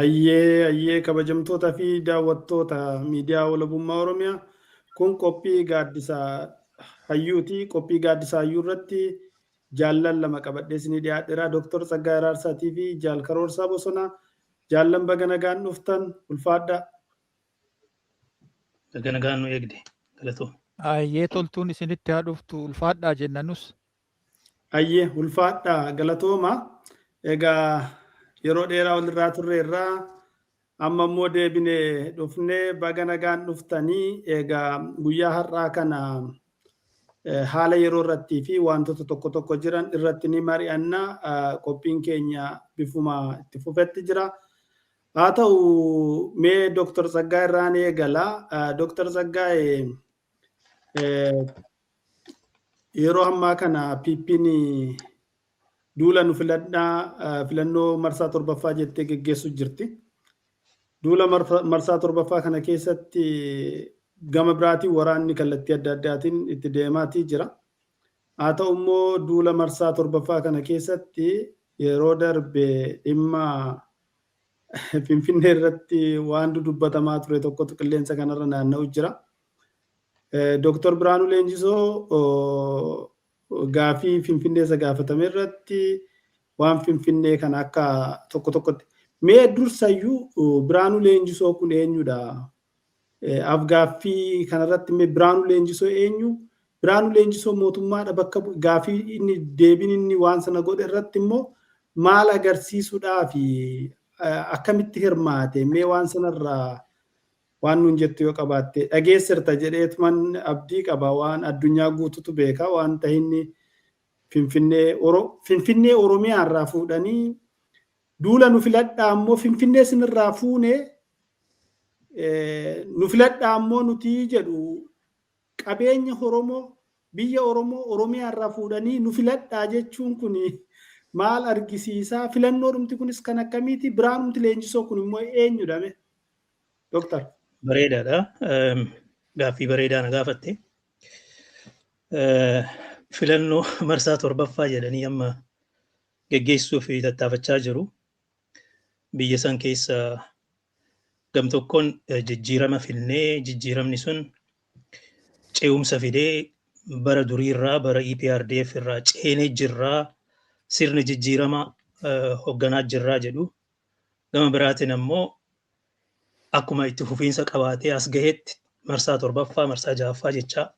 Ayyee kabajamtoota fi daawwattoota miidiyaa walabummaa Oromiyaa kun qophii gaaddisaa hayyuuti. Qophii gaaddisaa hayyuu irratti jaallan lama qabadhee isinii dhiyaadheera. Dooktar Tsaggaayee Araarsaatii fi Jaal Karoorsaa Bosonaa. Jaallan baga nagaan dhuftan ulfaadhaa. Baga nagaan nu eegde galatoo. Ayyee toltuun isinitti haa dhuftu ulfaadhaa jennanus. Ayyee ulfaadhaa galatooma. Egaa yeroo dheeraa walirraa turre irraa amma immoo deebinee dhufnee baga nagaan dhuftanii egaa guyyaa har'aa kana haala yeroo irrattii fi wantoota tokko tokko jiran irratti ni mari'annaa. Qophiin keenya bifuma itti fufetti jira. Haa ta'u mee Dooktar Tsaggaayee irraan eegala. Dooktar Tsaggaayee yeroo ammaa kana PP'n duula nu filannoo marsaa torbaffaa jettee geggeessu jirti. Duula marsaa torbaffaa kana keessatti gama biraatiin waraanni kallattii adda addaatiin itti deemaatii jira. Haa ta'u immoo duula marsaa torbaffaa kana keessatti yeroo darbe dhimma Finfinnee irratti waan dubbatamaa ture tokkotu qilleensa kanarra naanna'u jira. Dooktar Biraanuu Leenjisoo gaafii Finfinnee isa gaafatame irratti waan Finfinnee kana akka tokko tokkotti mee dursayyuu Biraanuu Leenjisoo kun eenyudha? Afgaaffii kanarratti mee Biraanuu Leenjisoo eenyu? Biraanuu Leenjisoo mootummaadha bakka gaafii inni deebiin inni waan sana godhe irratti immoo maal agarsiisuudhaa fi akkamitti hirmaate mee waan sanarraa waan nuun jettu yoo qabaatte dhageessirta jedheetuman abdii qaba. Waan addunyaa guututu beeka waan ta'inni Finfinnee Oromiyaa irraa fuudhanii duula nu filadhaa ammoo Finfinnee sinirraa fuune nu filadhaa ammoo nuti jedhu qabeenya Oromoo biyya Oromoo Oromiyaa irraa fuudhanii nu filadhaa jechuun kun maal argisiisaa? Filannoodhumti kunis kan akkamiiti? Biraanuu Leenjisoo kun immoo eenyudha? Dooktar. Bareedaadha. Gaaffii bareedaa na gaafatte. Filannoo marsaa torbaffaa jedhanii amma geggeessuuf tattaafachaa jiru. Biyya san keessa gam tokkoon jijjiirama filnee jijjiiramni sun ce'umsa fidee bara duriirraa bara EPRDF irraa ceenee jirraa sirni jijjiirama hoogganaa jirraa jedhu. Gama biraatiin ammoo akkuma itti fufiinsa qabaatee as gaheetti marsaa torbaffaa marsaa jahaffaa jechaa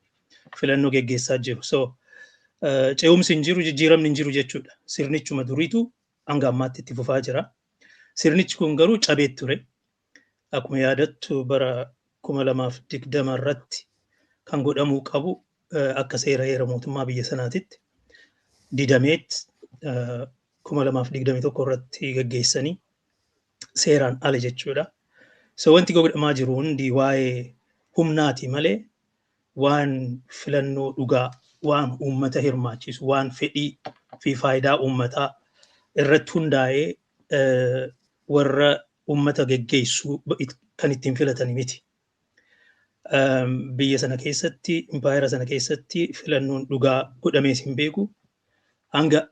filannoo geggeessaa jiru. So ce'umsi hin jiru jijjiiramni hin jiru jechuudha. Sirnichuma duriitu hanga ammaatti itti fufaa jira. Sirnichi kun garuu cabee ture. Akkuma yaadattu bara 2020 irratti kan godhamuu qabu akka seera heera mootummaa biyya sanaatitti didameet 2021 irratti geggeessanii seeraan ala jechuudha. So wanti godhamaa jiru hundi waa'ee humnaati malee waan filannoo dhugaa, waan uummata hirmaachisu, waan fedhii fi faayidaa uummataa irratti hundaa'ee warra uummata geggeessu kan ittiin filatani miti. Biyya sana keessatti, impaayera sana keessatti filannoon dhugaa godhamees hin beeku. Hanga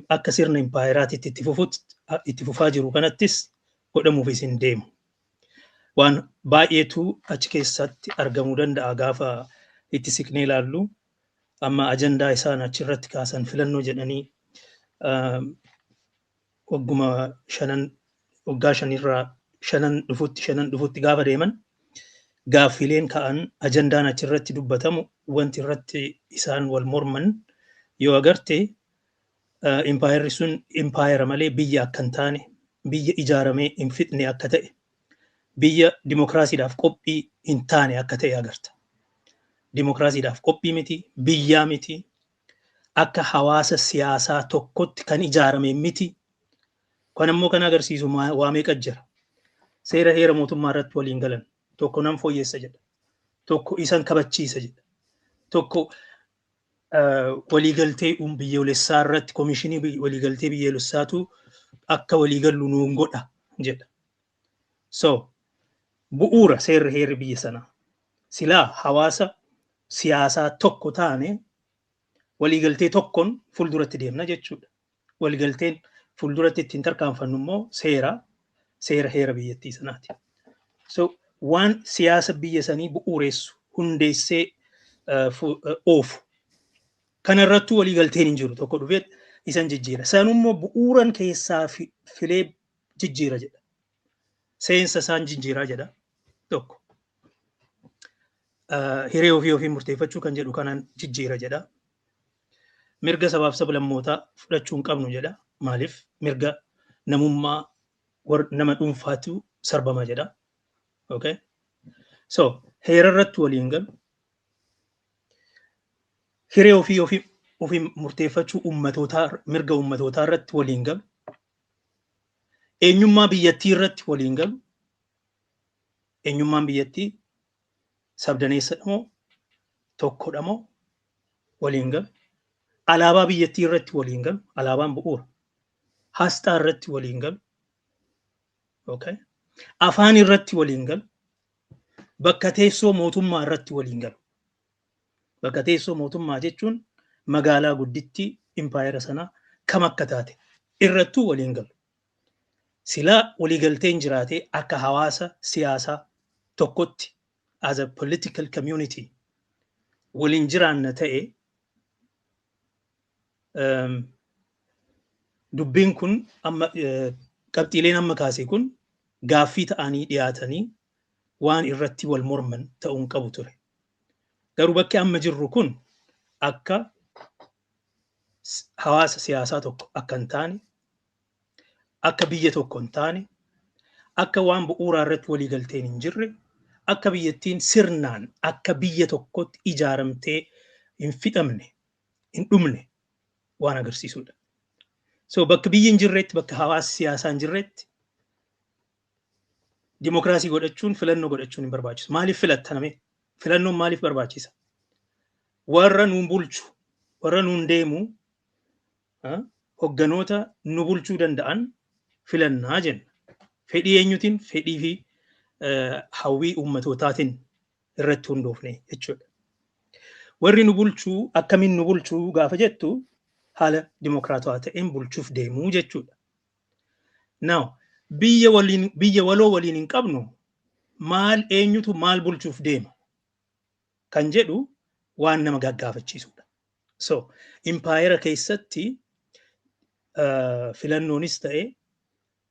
akka sirna impaayeraatitti itti fufaa jiru kanattis godhamuufis hin deemu. Waan baay'eetu achi keessatti argamuu danda'a gaafa itti siqnee ilaallu. Amma ajandaa isaan achirratti kaasan filannoo jedhanii waggaa shanan dhufutti gaafa deeman gaaffileen ka'an ajandaan achirratti dubbatamu wanti irratti isaan wal morman yoo agarte impaayerri sun impaayera malee biyya akka hin taane biyya ijaaramee hin fixne akka ta'e biyya dimokiraasiidhaaf qophii hin taane akka ta'e agarta. Dimokiraasiidhaaf qophii miti, biyyaa miti, akka hawaasa siyaasaa tokkotti kan ijaarame miti. Kan ammoo kan agarsiisu waa meeqa jira. Seera heera mootummaa irratti waliin galan. Tokko nan fooyyessa jedha. Tokko isan kabachiisa jedha. Tokko waliigaltee biyyoolessaa irratti koomishinii waliigaltee biyyoolessaatu akka waliigallu nuun godha jedha. So bu'uura seerri heerri biyya sanaa. Silaa hawaasa siyaasaa tokko taane waliigaltee tokkoon fuulduratti deemna jechuudha. Waliigalteen fuulduratti ittiin tarkaanfannu immoo seera seera heera biyyattii sanaati. So waan siyaasa biyya sanii bu'uureessu hundeessee oofu kanarrattuu waliigalteen hin jiru tokko dhufee isan jijjiira. Sanummoo bu'uuran keessaa filee jijjiira jedha. Seensa isaan jijjiiraa jedha tokko. Hiree ofii murteeffachuu kan jedhu kanaan jijjiira jedha. Mirga sabaaf sablammootaa fudhachuu hin qabnu jedha. Maaliif mirga namummaa nama dhuunfaatu sarbama jedha. Okay? So heera irratti waliin galu. Hiree ofii murteeffachuu mirga ummatootaa irratti waliin galu. Eenyummaa biyyattii irratti waliin galu. Eenyummaan biyyattii sabdaneessadha moo tokkodha moo waliin galu. Alaabaa biyyattii irratti waliin galu. Alaabaan bu'uura. Asxaa irratti waliin galu. Okay? Afaan irratti waliin galu. Bakka teessoo mootummaa irratti waliin galu. Bakka teessoo mootummaa jechuun magaalaa guddittii impaayera sanaa kam akka taate irrattuu waliin galu. Silaa waliigalteen jiraatee akka hawaasa siyaasaa tokkotti as a political community waliin jiraanna ta'e dubbiin kun amma qabxiileen amma kaase kun gaaffii ta'anii dhiyaatanii waan irratti wal morman ta'uun qabu ture. Garuu bakki amma jirru kun akka hawaasa siyaasaa tokko akka hin taane, akka biyya tokko hin taane, akka waan bu'uuraa irratti waliigalteen hin jirre, akka biyyattiin sirnaan akka biyya tokkotti ijaaramtee hin fixamne, hin dhumne waan agarsiisudha. So bakka biyyi hin jirretti, bakka hawaasa siyaasaa hin jirretti dimokiraasii godhachuun, filannoo godhachuun hin barbaachisu. Maaliif filattaname? Filannoon maaliif barbaachisa? Warra nuun bulchu, warra nuun deemu, hogganoota nu bulchuu danda'an filannaa jenna. Fedhii eenyutiin? Fedhii fi hawwii ummatootaatiin irratti hundoofne jechuudha. Warri nu bulchuu akkamiin nu bulchuu gaafa jettu haala dimokiraatawaa ta'een bulchuuf deemuu jechuudha. Now biyya waloo waliin hin qabnu maal eenyutu maal bulchuuf deema kan jedhu waan nama gaggaafachiisudha. So impaayera keessatti filannoonis ta'e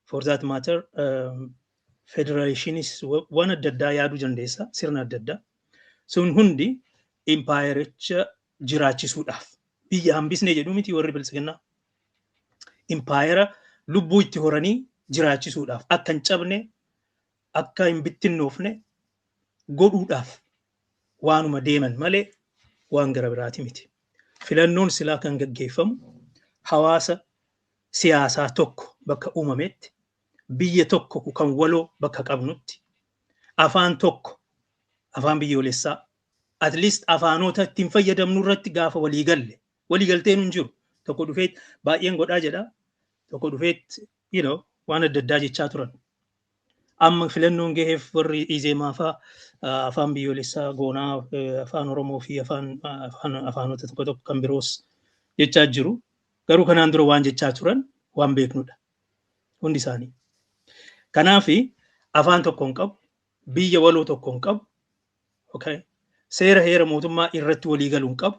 for that matter federalishinis waan adda addaa yaaduu dandeessa, sirna adda addaa. Sun hundi impaayericha jiraachisuudhaaf biyya hambisne jedhu miti warri bilisiginnaa. Impaayera lubbuu itti horanii jiraachisuudhaaf akka hin cabne, akka hin bittinnoofne godhuudhaaf waanuma deeman malee waan gara biraati miti. Filannoon silaa kan gaggeeffamu hawaasa siyaasaa tokko bakka uumametti, biyya tokko kan waloo bakka qabnutti, afaan tokko, afaan biyyoolessaa, at least afaanota ittiin fayyadamnu irratti gaafa waliigalle, waliigalteen hin jiru. Tokko dhufeet baay'een godhaa jedha, tokko dhufeet waan adda addaa jechaa turan. Amma filannoon gaheef warri Izeemaa fa'aa afaan biyyoolessaa goonaa, afaan Oromoo fi afaanota tokko tokko kan biroos jechaa jiru. Garuu kanaan dura waan jechaa turan waan beeknudha hundi isaanii. Kanaaf afaan tokko hin qabu, biyya waloo tokko hin qabu, okay? Seera heera mootummaa irratti waliigaluu hin qabu,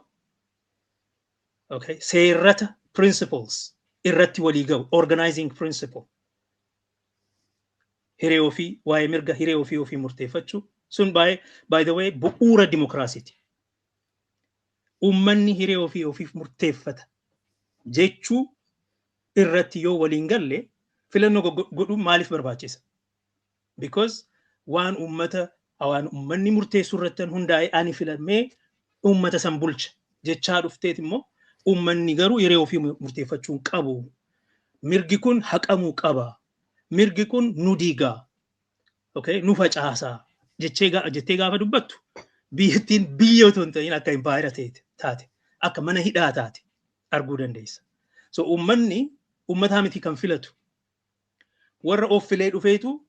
okay? Seerata principles irratti waliigalu, organizing principle. Hiree ofii, waa'ee mirga hiree ofii murteeffachuu sun by the way bu'uura dimokiraasiiti. Uummanni hiree ofii murteeffata jechuu irratti yoo waliin galle filannoo godhuun maaliif barbaachisa? Because waan uummanni murteessu irratti hundaa'e ani filamee uummata san bulcha jechaa dhufteet immoo uummanni garuu hiree ofii murteeffachuu qabu. Mirgi kun haqamuu qaba. Mirgi kun nu diigaa, okay? Nu facaasaa jettee gaafa dubbattu biyyattiin biyya otoo hin ta'in akka impaayera taate, akka mana hidhaa taate arguu dandeessa. So uummanni uummataa miti kan filatu. Warra of filee dhufeetu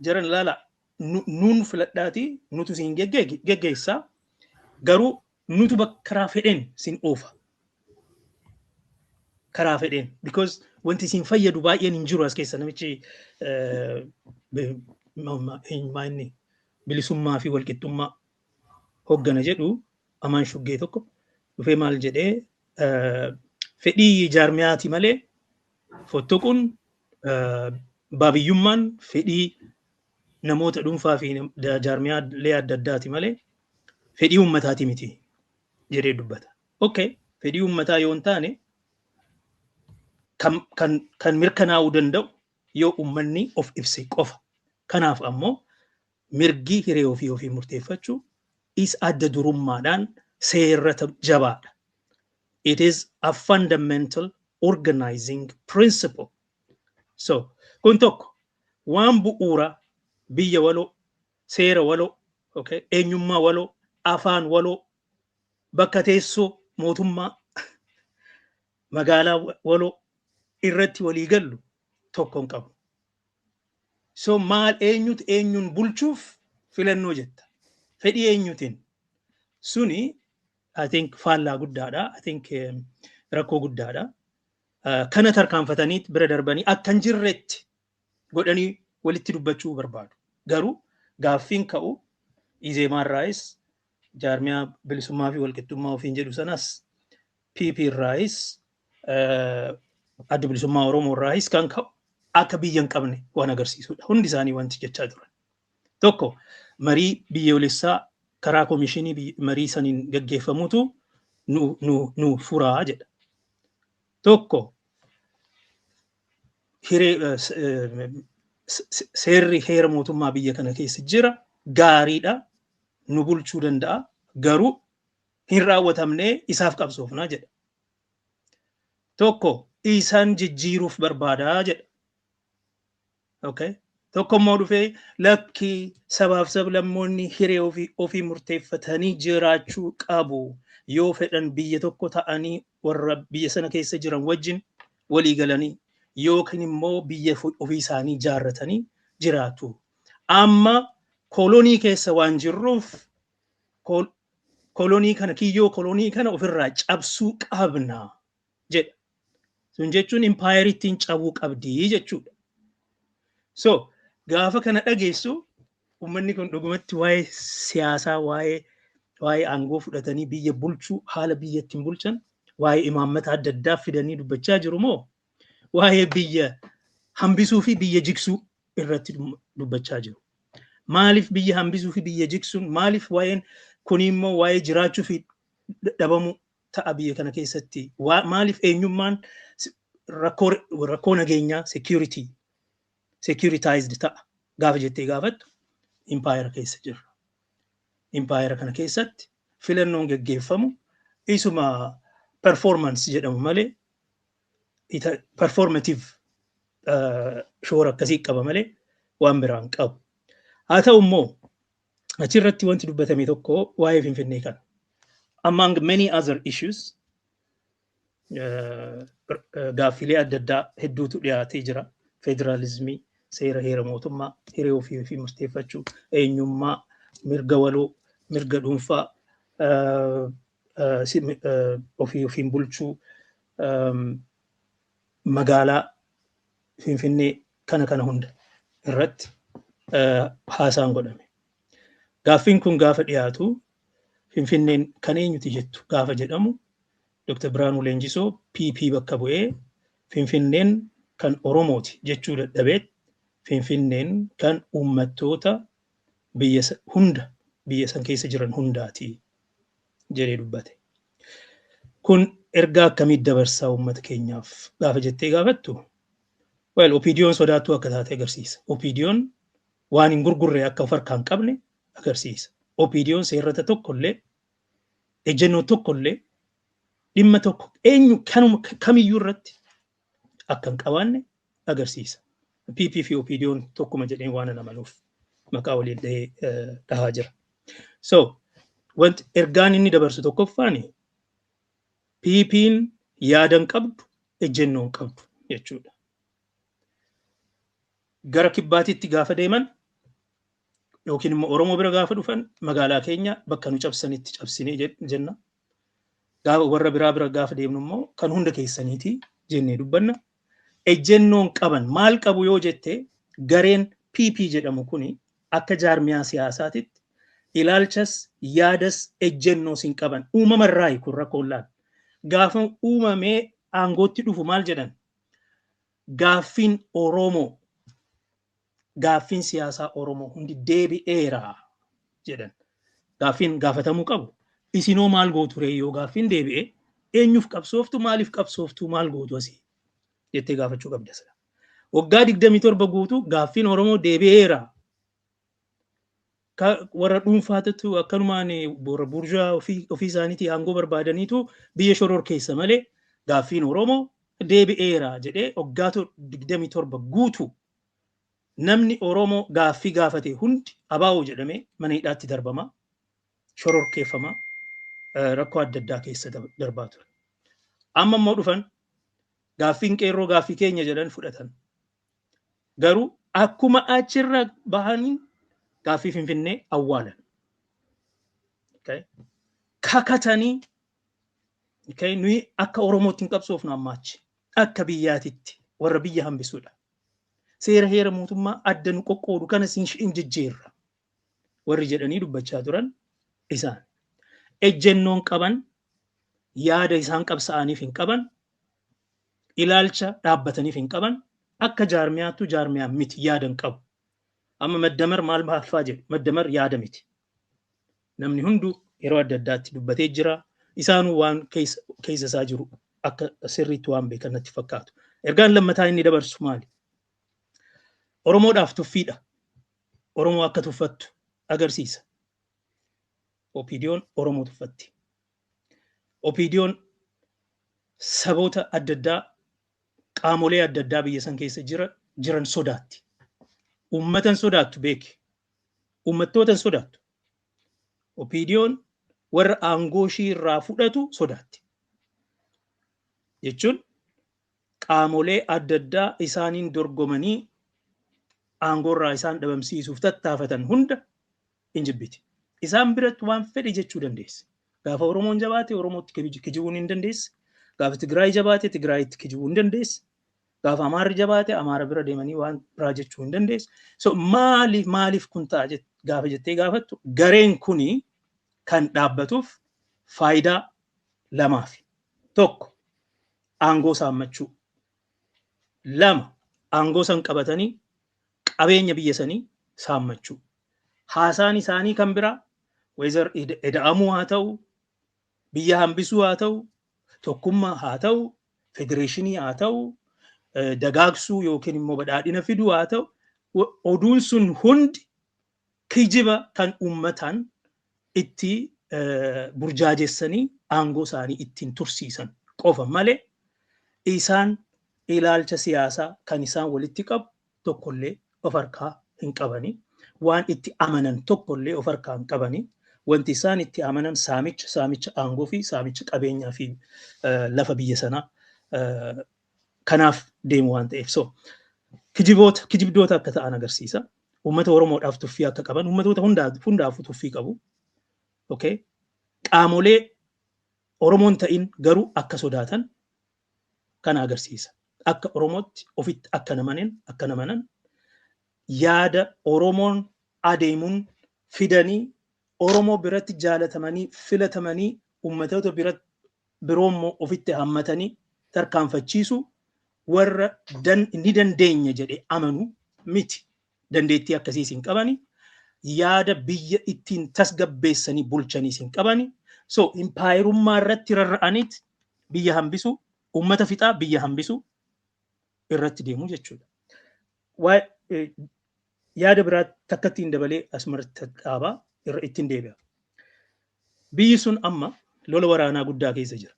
jaran laala nuun filadhaati, nutu siin geggeessaa, garuu nutu bakka karaa fedhen siin oofa. karaa fedheen because wanti isin fayyadu baay'een hin jiru as keessa namichi maanni bilisummaa fi walqixxummaa hoggana jedhu amaan shuggee tokko dhufee maal jedhee fedhii jaarmiyaati malee fottoquun baabiyyummaan fedhii namoota dhuunfaa fi jaarmiyaalee adda addaati malee fedhii uummataati miti jedhee dubbata. Okay, fedhii uummataa yoo hin taane kan mirkanaa'uu danda'u yoo uummanni of ibse qofa. Kanaaf ammoo mirgi hiree ofii murteeffachuu is adda durummaadhaan seerrata jabaadha. It is a fundamental organizing principle. So, kun tokko waan bu'uura biyya waloo, seera waloo, okay, eenyummaa waloo, afaan waloo, bakka teessoo mootummaa, magaalaa waloo irratti walii gallu tokko hin qabu. So maal eenyutu eenyuun bulchuuf filannoo jetta. Fedhii eenyutiin suni I think faallaa guddaadha. I think rakkoo guddaadha. Kana tarkaanfataniit bira darbanii akka hin jirretti godhanii walitti dubbachuu barbaadu. Garuu gaaffiin ka'u Izeemaarraayis jaarmiyaa bilisummaa fi walqixxummaa ofiin jedhu sanas PP irraayis adda bilisummaa Oromoo irraayis kan ka'u akka biyya hin qabne waan agarsiisudha. Hundi isaanii wanti jechaa turan. Tokko marii biyyoolessaa karaa komishinii marii saniin gaggeeffamutu nu furaa jedha. Tokko seerri heera mootummaa biyya kana keessa jira gaariidha nu bulchuu danda'a garuu hin raawwatamne isaaf qabsoofnaa jedha. Tokko isaan jijjiiruuf barbaadaa jedha. Okay. Tokko immoo dhufee lakki sabaaf sablammoonni hiree ofii murteeffatanii jiraachuu qabu yoo fedhan biyya tokko ta'anii warra biyya sana keessa jiran wajjin walii galanii yookiin immoo biyya ofii isaanii jaarratanii jiraatu. Amma kolonii keessa waan jirruuf kolonii kana kiyyoo kolonii kana ofirraa cabsuu qabna jedha. Sun jechuun impaayeriittiin cabuu qabdii jechuudha. So gaafa kana dhageessu uummanni kun dhugumatti waa'ee siyaasaa waa'ee aangoo fudhatanii biyya bulchuu haala biyya ittiin bulchan waa'ee imaammata adda addaa fidanii dubbachaa jiru moo waa'ee biyya hambisuu fi biyya jigsuu irratti dubbachaa jiru. Maaliif biyya hambisuu fi biyya jigsuun maaliif waa'een kun immoo waa'ee jiraachuu fi dhabamuu ta'a biyya kana keessatti maaliif eenyummaan rakkoo nageenyaa securitized ta'a gaafa jettee gaafattu impaayera keessa jirra. Impaayera kana keessatti filannoon gaggeeffamu isuma performance jedhamu malee performative shoora akkasii qaba malee waan biraan qabu. Haa ta'u immoo achirratti wanti dubbatame tokko waa'ee Finfinnee kana. Among many other issues gaaffilee adda addaa hedduutu dhiyaatee jira. Federalizimii, seera heera mootummaa, hiree ofii murteeffachuu, eenyummaa, mirga waloo, mirga dhuunfaa, ofiin bulchuu, magaalaa Finfinnee kana hunda irratti haasaan godhame. Gaaffiin kun gaafa dhiyaatu Finfinneen kan eenyuti jettu gaafa jedhamu Dr. Biraanuu Leenjisoo PP bakka bu'ee Finfinneen kan Oromooti jechuu dadhabeet Finfinneen kan uummattoota biyya san keessa jiran hundaati jedhee dubbate. Kun ergaa akkamii dabarsaa uummata keenyaaf gaafa jettee gaafattu? Well, Opiidiyoon sodaattuu akka taate agarsiisa. Opiidiyoon waan hin gurgurre akka of harkaa hin qabne agarsiisa. Opiidiyoon seerrata tokkollee ejjennoo tokkollee dhimma tokko eenyu kamiyyuu irratti akka hin qabaanne agarsiisa. PP fi Opiidiyoon tokkuma jedheen waan amanuuf maqaa waliin dhahaa jira. So, wanti ergaan inni dabarsu tokkoffaani PP'n yaadan qabdu ejjennoon qabdu jechuudha. Gara kibbaatitti gaafa deeman yookiin immoo Oromoo bira gaafa dhufan magaalaa keenya bakka nu cabsanitti cabsinee jenna. Gaafa warra biraa bira gaafa deemnu immoo kan hunda keessaniiti jennee dubbanna. Ejjennoon qaban maal qabu yoo jette gareen PP jedhamu kuni akka jaarmiyaa siyaasaatitti ilaalchas yaadas ejjennoo sin qaban uumamarraa kun rakkoon laal. Gaafa uumamee aangootti dhufu maal jedhan? Gaaffiin Oromoo gaaffiin siyaasaa Oromoo hundi deebi'eera jedhan. Gaaffiin gaafatamuu qabu. Isinoo maal gootu ree yoo gaaffiin deebi'e eenyuuf qabsooftu maaliif qabsooftu maal gootu asii jettee gaafachuu qabda. Waggaa 27 guutuu gaaffiin Oromoo deebi'eera. Warra dhuunfaatatu akkanumaan warra burjaa ofii isaaniitii aangoo barbaadaniitu biyya shoror keessa malee gaaffiin Oromoo deebi'eera jedhee waggaa 27 guutuu namni Oromoo gaaffii gaafate hundi abaa'oo jedhamee mana hidhaatti darbama, shororkeeffama, rakkoo adda addaa keessa darbaa ture. Amma immoo dhufan gaaffiin qeerroo gaaffii keenya jedhan fudhatan. Garuu akkuma achirra bahaniin gaaffii Finfinnee awwaalan. Kakatanii nuyi akka Oromootti hin qabsoofnu ammaachi. Akka biyyaatitti warra biyya hambisuudha. Seera heera mootummaa adda nu qoqqoodu kana hin jijjiirra. Warri jedhanii dubbachaa turan isaan. Ejjennoon qaban, yaada isaan qabsa'aniif hin qaban, ilaalcha dhaabbataniif hin qaban, akka jaarmiyaattu jaarmiyaan miti yaadan qabu. Amma maddamar maal maalfaa jedhu maddamar yaada miti. Namni hunduu yeroo adda addaatti dubbatee jira. Isaanuu waan keessa isaa jiru akka sirriitti waan beekan natti fakkaatu. Ergaan lammataa inni dabarsu maali? Oromoodhaaf tuffiidha. Oromoo akka tuffattu agarsiisa. OPDO'n Oromoo tuffatti. OPDO'n saboota adda addaa qaamolee adda addaa biyya san keessa jiran sodaatti. Uummatan sodaattu beeki. Uummattootan sodaattu. OPDO'n warra aangoo ishii irraa fudhatu sodaatti. Jechuun qaamolee adda addaa isaaniin dorgomanii aangoo irraa isaan dhabamsiisuuf tattaafatan hunda hin jibbiti. Isaan biratti waan fedhe jechuu dandeessi. Gaafa Oromoon jabaate Oromootti kijibuun hin dandeessi. Gaafa Tigraay jabaate Tigraayitti kijibuu hin dandeessi. Gaafa Amaarri jabaate Amaara bira deemanii waan biraa jechuu hin dandeessi. So maaliif kun ta'a gaafa jettee gaafattu gareen kuni kan dhaabbatuuf faayidaa lamaaf. Tokko aangoo saammachuu. Lama aangoo san qabatanii qabeenya biyya sanii saammachuu. Haasaan isaanii kan biraa weezar eda'amuu haa ta'u, biyya hambisuu haa ta'u, tokkummaa haa ta'u, federeeshinii haa ta'u, dagaagsuu yookiin immoo badhaadhina fiduu haa ta'u, oduun sun hundi kijiba kan uummataan itti burjaajessanii aangoo isaanii ittiin tursiisan qofa malee isaan ilaalcha siyaasaa kan isaan walitti qabu tokkollee of harkaa hin qabanii. Waan itti amanan tokkollee of harkaa hin qabanii. Wanti isaan itti amanan saamicha aangoo fi saamicha qabeenyaa fi lafa biyya sanaa kanaaf deemu waan ta'eef. So kijibdoota akka ta'an agarsiisa. Uummata Oromoodhaaf tuffii akka qaban, uummatoota hundaafuu tuffii qabu. Okay. Qaamolee Oromoon ta'in garuu akka sodaatan kana agarsiisa. Akka Oromootti ofitti akka namanan yaada Oromoon adeemuun fidanii Oromoo biratti jaalatamanii filatamanii uummatoota biroommoo ofitti hammatanii tarkaanfachiisu warra ni dandeenya jedhee amanu miti. Dandeettii akkasiis hin qabani. Yaada biyya ittiin tasgabbeessanii bulchaniis hin qabani. So impaayirummaa irratti rarra'aniit biyya hambisu, uummata fixaa biyya hambisu irratti deemu jechuudha. Yaada biraa takka ittiin dabalee asumarratti dhaabaa irra ittiin deebi'a. Biyyi sun amma lola waraanaa guddaa keessa jira.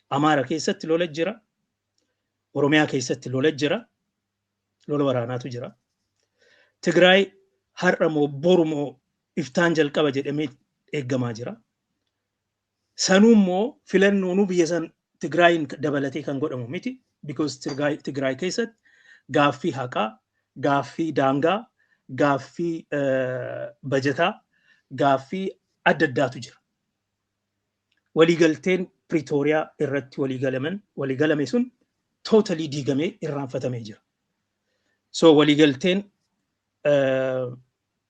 Amaara keessatti lola jira. Oromiyaa keessatti lola jira. Lola waraanaatu jira. Tigraay har'a moo boru moo iftaan jalqaba jedhamee eeggamaa jira. Sanuu immoo filannoonuu biyya san Tigraayin dabalatee kan godhamu miti. Because Tigraay keessatti gaaffii haqaa, gaaffii daangaa, gaaffii bajataa, gaaffii adda addaatu jira. Waliigalteen Pretooriyaa irratti waliigalame sun totally diigamee irraanfatamee jira. So waliigalteen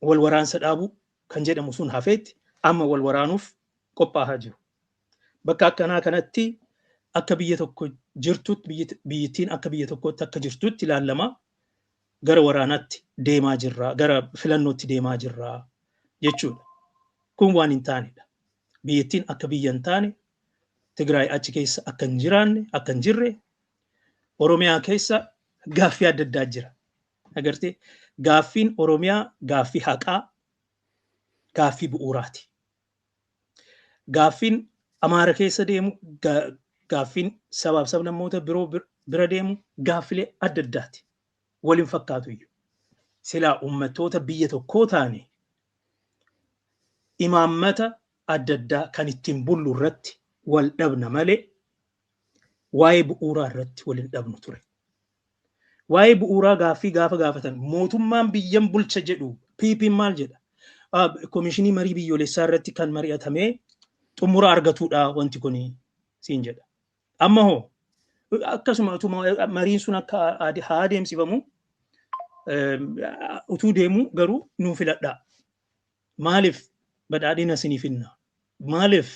wal waraansa dhaabuu kan jedhamu sun hafeetti amma wal waraanuuf qophaa'aa jiru. Bakka akkanaa kanatti akka biyya tokko jirtutti biyyattiin akka biyya tokkotti akka jirtutti ilaalamaa gara waraanaatti deemaa jirra, gara filannootti deemaa jirra jechuudha. Kun waan hin taanedha. Biyyattiin akka biyya hin taane, Tigraay achi keessa akka hin jiraanne, akka hin jirre, Oromiyaa keessa gaaffii adda addaa jira. Agartee gaaffiin Oromiyaa gaaffii haqaa, gaaffii bu'uuraati. Gaaffiin Amaara keessa deemu, gaaffiin sabaaf sablammoota biroo bira deemu gaaffilee adda addaati. Waliin fakkaatu iyyuu. Silaa uummattoota biyya tokkoo taane imaammata adda addaa kan ittiin bullu irratti wal dhabna malee waa'ee bu'uuraa irratti wal hin dhabnu ture. Waa'ee bu'uuraa gaaffii gaafa gaafatan mootummaan biyyan bulcha jedhu PP maal jedha? Komishinii marii biyyoolessaa irratti kan mari'atamee xumura argatuudha wanti kun siin jedha. Amma hoo akkasuma mariin sun akka haa adeemsifamu utuu deemu garuu nuun filadhaa. Maaliif badhaadhina isiniif finna? Maaliif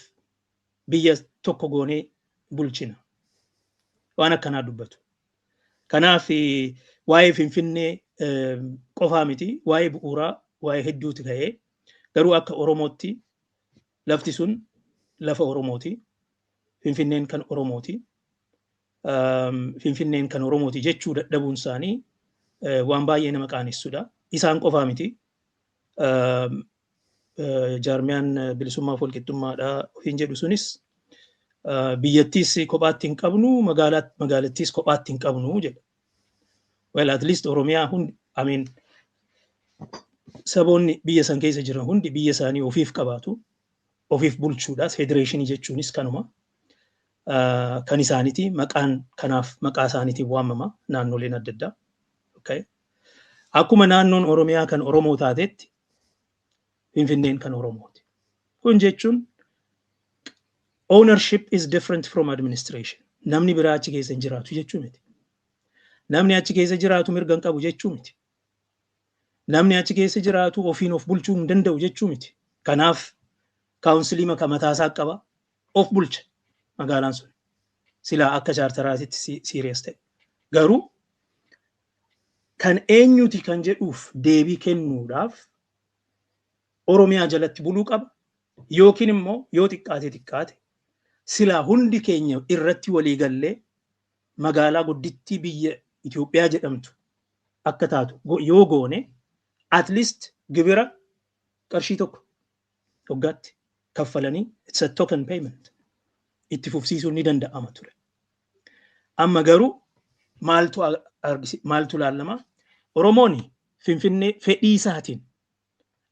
biyya tokko goonee bulchina? Waan akkanaa dubbatu. Kanaaf waa'ee Finfinnee qofaa miti, waa'ee bu'uuraa, waa'ee hedduuti ka'ee garuu akka Oromootti lafti sun lafa Oromooti. Finfinneen kan Oromooti. Finfinneen kan Oromooti jechuu dadhabuun isaanii waan baay'ee nama qaanessudha. Isaan qofaa miti. Jaarmiyaan bilisummaa fi walqixxummaadhaa ofiin jedhu sunis biyyattiis kophaatti hin qabnu, magaalattiis kophaatti hin qabnu jedha. Well, at least Oromiyaa hundi, saboonni biyya san keessa jiran hundi biyya isaanii ofiif qabaatu, ofiif bulchuudhaas federeeshinii jechuunis kanuma. Kan isaaniiti kanaaf maqaa isaaniitiin waamama naannoleen adda addaa. Okay. Akkuma naannoon Oromiyaa kan Oromoo taatetti Finfinneen kan Oromooti. Kun jechuun ownership is different from administration. Namni biraa achi keessa hin jiraatu jechuu miti. Namni achi keessa jiraatu mirga hin qabu jechuu miti. Namni achi keessa jiraatu ofiin of bulchuu hin danda'u jechuu miti. Kanaaf kaawunsilii mataasaa qaba, of bulcha magaalaan sun. Silaa akka chaartaraatitti siiriyees ta'e. Garuu kan eenyuti kan jedhuuf deebii kennuudhaaf Oromiyaa jalatti buluu qaba. Yookiin immoo yoo xiqqaate silaa hundi keenya irratti walii gallee magaalaa guddittii biyya Itoophiyaa jedhamtu akka taatu yoo goone at least gibira qarshii tokko waggaatti kaffalanii it's a token payment itti fufsiisuun ni danda'ama ture. Amma garuu maaltu laalama? Oromoon Finfinnee fedhii isaatiin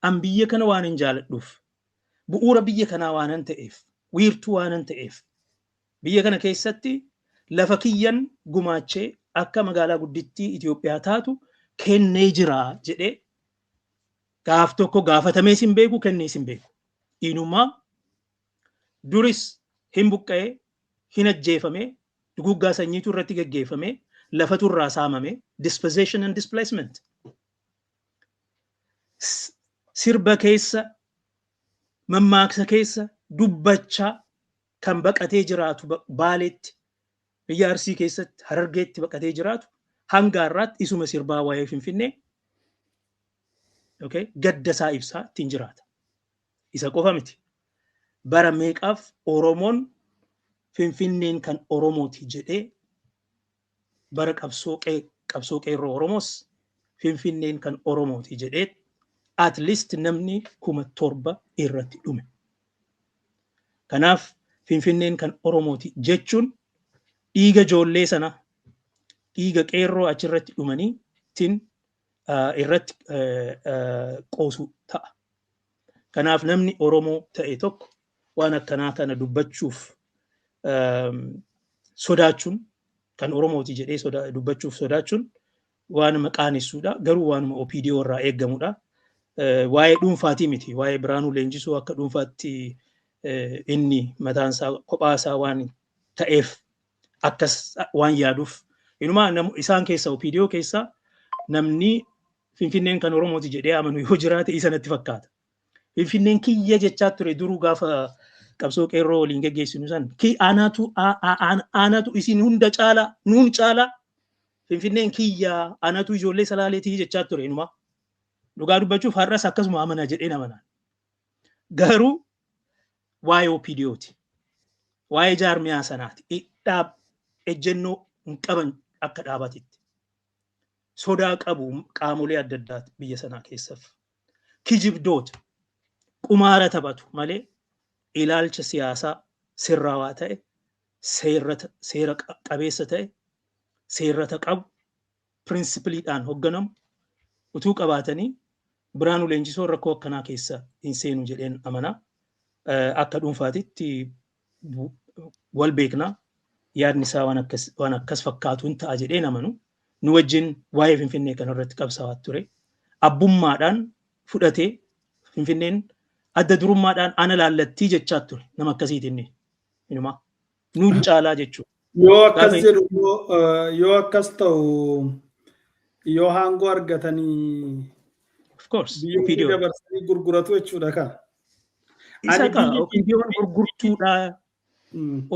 an biyya kana waan hin jaaladhuuf, bu'uura biyya kanaa waan hin ta'eef, wiirtuu waan hin ta'eef, biyya kana keessatti lafa kiyyan gumaachee akka magaalaa guddittii Itoophiyaa taatu kennee jira jedhee gaaf tokko gaafatamee sin beeku, kennee sin beeku. Inumaa duris hin buqqa'ee, hin ajjeefamee, duguggaa sanyiitu irratti gaggeeffamee, lafatu irraa saamamee, dispossession and displacement. Sirba keessa, mammaaksa keessa dubbachaa kan baqatee jiraatu Baaleetti, biyya Arsii keessatti, Harargeetti baqatee jiraatu hanga har'aatti isuma sirbaa waa'ee Finfinnee gadda isaa ibsaa ittiin jiraata. Isa qofa miti. Bara meeqaaf Oromoon Finfinneen kan Oromooti jedhee bara qabsoo qeerroo Oromoos Finfinneen kan Oromooti jedhee at least namni 7,000 irratti dhume. Kanaaf Finfinneen kan Oromooti jechuun dhiiga ijoollee sana, dhiiga qeerroo achirratti dhumanii irratti qoosu ta'a. Kanaaf namni Oromoo ta'e tokko waan akkanaa kana dubbachuuf sodaachuun, kan Oromooti jedhee dubbachuuf sodaachuun waan maqaanessuudha. Garuu waanuma OPDO irraa eeggamudha. Waa'ee dhuunfaatii miti. Waa'ee Biraanuu Leenjisoo akka dhuunfaatti inni mataansaa kophaasaa waan ta'eef akkas waan yaaduuf Inumaa isaan keessa OPDO keessa namni Finfinneen kan Oromooti jedhee amanu yoo jiraate isa natti fakkaata. Finfinneen kiyya jechaa ture duruu gaafa qabsoo qeerroo waliin geggeessinu san aanatu isin hunda caala nuun caala Finfinneen kiyya aanatu ijoollee salaaleetii jechaa ture inumaa. Dhugaa dubbachuuf har'as akkasuma amana jedheen amanaan. Garuu waa'ee OPDOti. Waa'ee jaarmiyaa sanaati. Ejjennoo hin qaban akka dhaabatitti. Sodaa qabu qaamolee adda addaa biyya sanaa keessaaf. Kijibdoota. Qumaara taphatu malee ilaalcha siyaasaa sirraawaa ta'e, seera qabeessa ta'e, seerrata qabu, pirinsipiliidhaan hoogganamu utuu qabaatanii Biraanuu Leenjisoo rakkoo akkanaa keessa hin seenu jedheen amanaa. Akka dhuunfaatitti wal beeknaa yaadni isaa waan akkas fakkaatu hin ta'a jedheen amanu. Nu wajjin waa'ee Finfinnee kanarratti qabsaa'aa ture. Abbummaadhaan fudhatee Finfinneen adda durummaadhaan ana laallattii jechaa ture nama akkasiitiin inumaa nuun caalaa jechuudha. Yoo akkas jedhu yoo akkas ta'u yoo aangoo argatanii of course biyyoonni dabarsanii gurguratu jechuudha ka. Isa ka OPDO'n gurgurtuudha.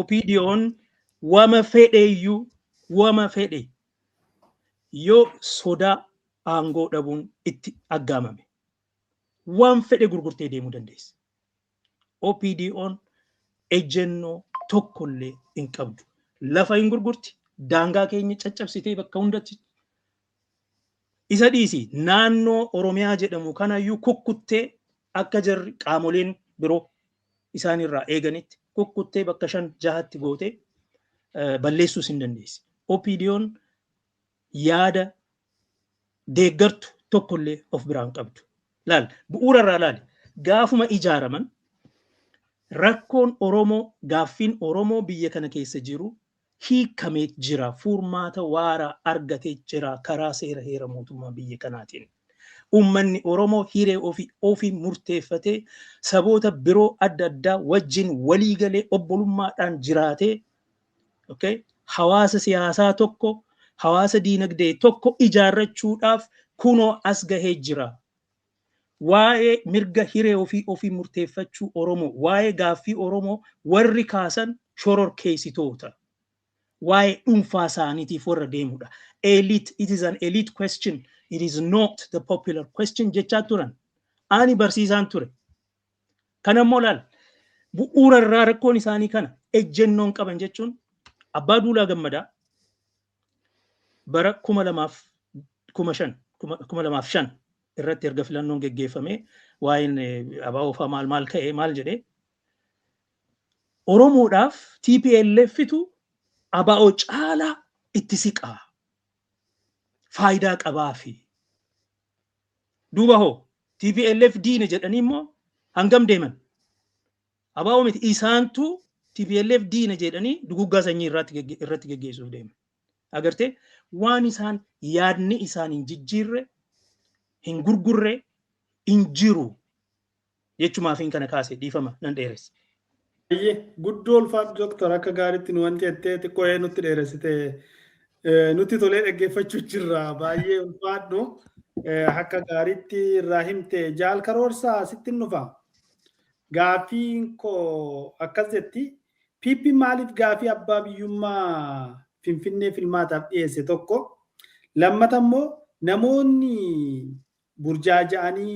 OPDO'n wama fedheeyyuu wama fedhe yoo sodaa aangoo dhabuun itti aggaamame. Waan fedhe gurgurtee deemuu dandeessa. OPDO'n ejjennoo tokkollee hin qabdu. Lafa hin gurgurti. Daangaa keenya caccabsitee bakka hundatti. Isa dhiisi naannoo Oromiyaa jedhamu kanayyuu kukkuttee akka jarri qaamoleen biroo isaanirraa eeganitti kukkuttee bakka 5-6tti gootee balleessuus hin dandeessi. OPDO'n yaada deeggartu tokkollee of biraan qabdu. Laal bu'uura irraa laal gaafuma ijaaraman rakkoon Oromoo gaaffiin Oromoo biyya kana keessa jiru hiikamee jira furmaata waaraa argatee jira karaa seera heera mootummaa biyya kanaatiin. Uummanni Oromoo hiree ofii murteeffatee saboota biroo adda addaa wajjin waliigalee obbolummaadhaan jiraatee hawaasa siyaasaa tokko hawaasa diinagdee tokko ijaarrachuudhaaf kunoo as gahee jira. Waa'ee mirga hiree ofii murteeffachuu Oromoo, waa'ee gaaffii Oromoo warri kaasan shororkeessitoota. Waa'ee dhuunfaa isaaniitiif warra deemudha. Elite, it is an elite question. It is not the popular question jechaa turan. Ani barsiisaan ture. Kanammoo laal bu'uura irraa rakkoon isaanii kana ejjennoon qaban jechuun Abbaa Duulaa Gammadaa bara 2005 irratti erga filannoon geggeeffame waa'een ABO maal ka'e maal jedhee Oromoodhaaf TPLFitu ABO caalaa itti siqaa faayidaa qabaa fi duuba hoo TPLF diina jedhanii immoo hangam deeman ABO miti isaantu TPLF diina jedhanii duguggaa sanyii irratti geggeessuuf deeman. Agartee waan isaan yaadni isaan hin jijjiirre hin gurgurre hin jiru jechumaafin kana kaase dhiifama nan dheeresse. Guddoo ulfaatu doktor akka gaariitti nu wanti jettee xiqqoo nutti dheeressite nutti tolee dhaggeeffachuu jirra baay'ee ulfaadhu akka gaariitti irraa himte jaal karoorsaa sitti nufa. Gaaffiin koo akkas jetti PP maaliif gaaffii abbaa biyyummaa Finfinnee filmaataaf dhiyeesse tokko lammata immoo namoonni burjaaja'anii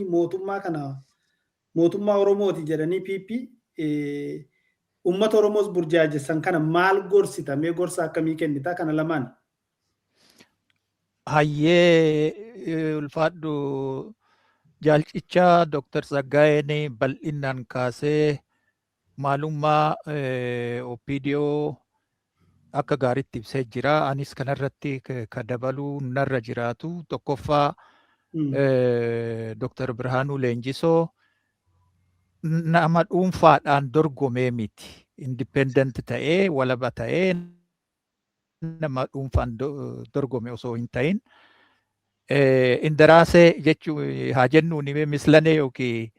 mootummaa Oromooti jedhanii PP ummata Oromoos burjaajessan kana maal gorsita mee gorsa akkamii kennita kana lamaan? Hayyee ulfaadhu jaalchicha Dr. Tsaggaayeen bal'inaan kaasee maalummaa OPDO akka gaariitti ibsee jira. Anis kanarratti ka dabaluu narra jiraatu tokkoffaa Dr. Birhaanuu Leenjisoo nama dhuunfaadhaan dorgomee miti. Independent ta'ee walaba ta'ee nama dhuunfaan dorgome osoo hin ta'in. Indaraasee jechuun haa jennuun mislanee yookiin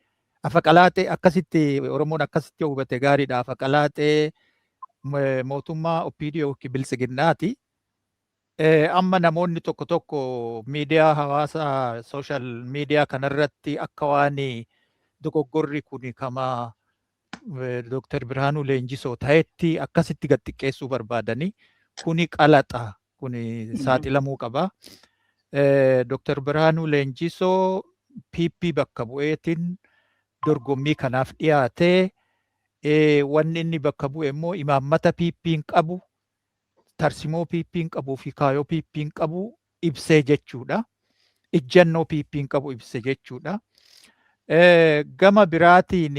afaqalaatee akkasitti Oromoon akkasitti hubate gaariidha. Afaqalaatee mootummaa OPDO yookiin bilisiginnaati. amma namoonni tokko tokko miidiyaa hawaasaa sooshaal miidiyaa kanarratti akka waan dogoggorri kun kama Dr. Birhaanuu Leenjisoo ta'etti akkasitti gad xiqqeessuu barbaadanii kuni qalaxa kuni saaxilamuu qaba. Dr. Birhaanuu Leenjisoo PP bakka bu'eetiin dorgommii kanaaf dhiyaatee wanni inni bakka bu'e immoo imaammata PP'n qabu, tarsimoo PP'n qabuu fi kaayoo PP'n qabu ibsee jechuudha. Ijjannoo PP'n qabu ibse jechuudha. Gama biraatiin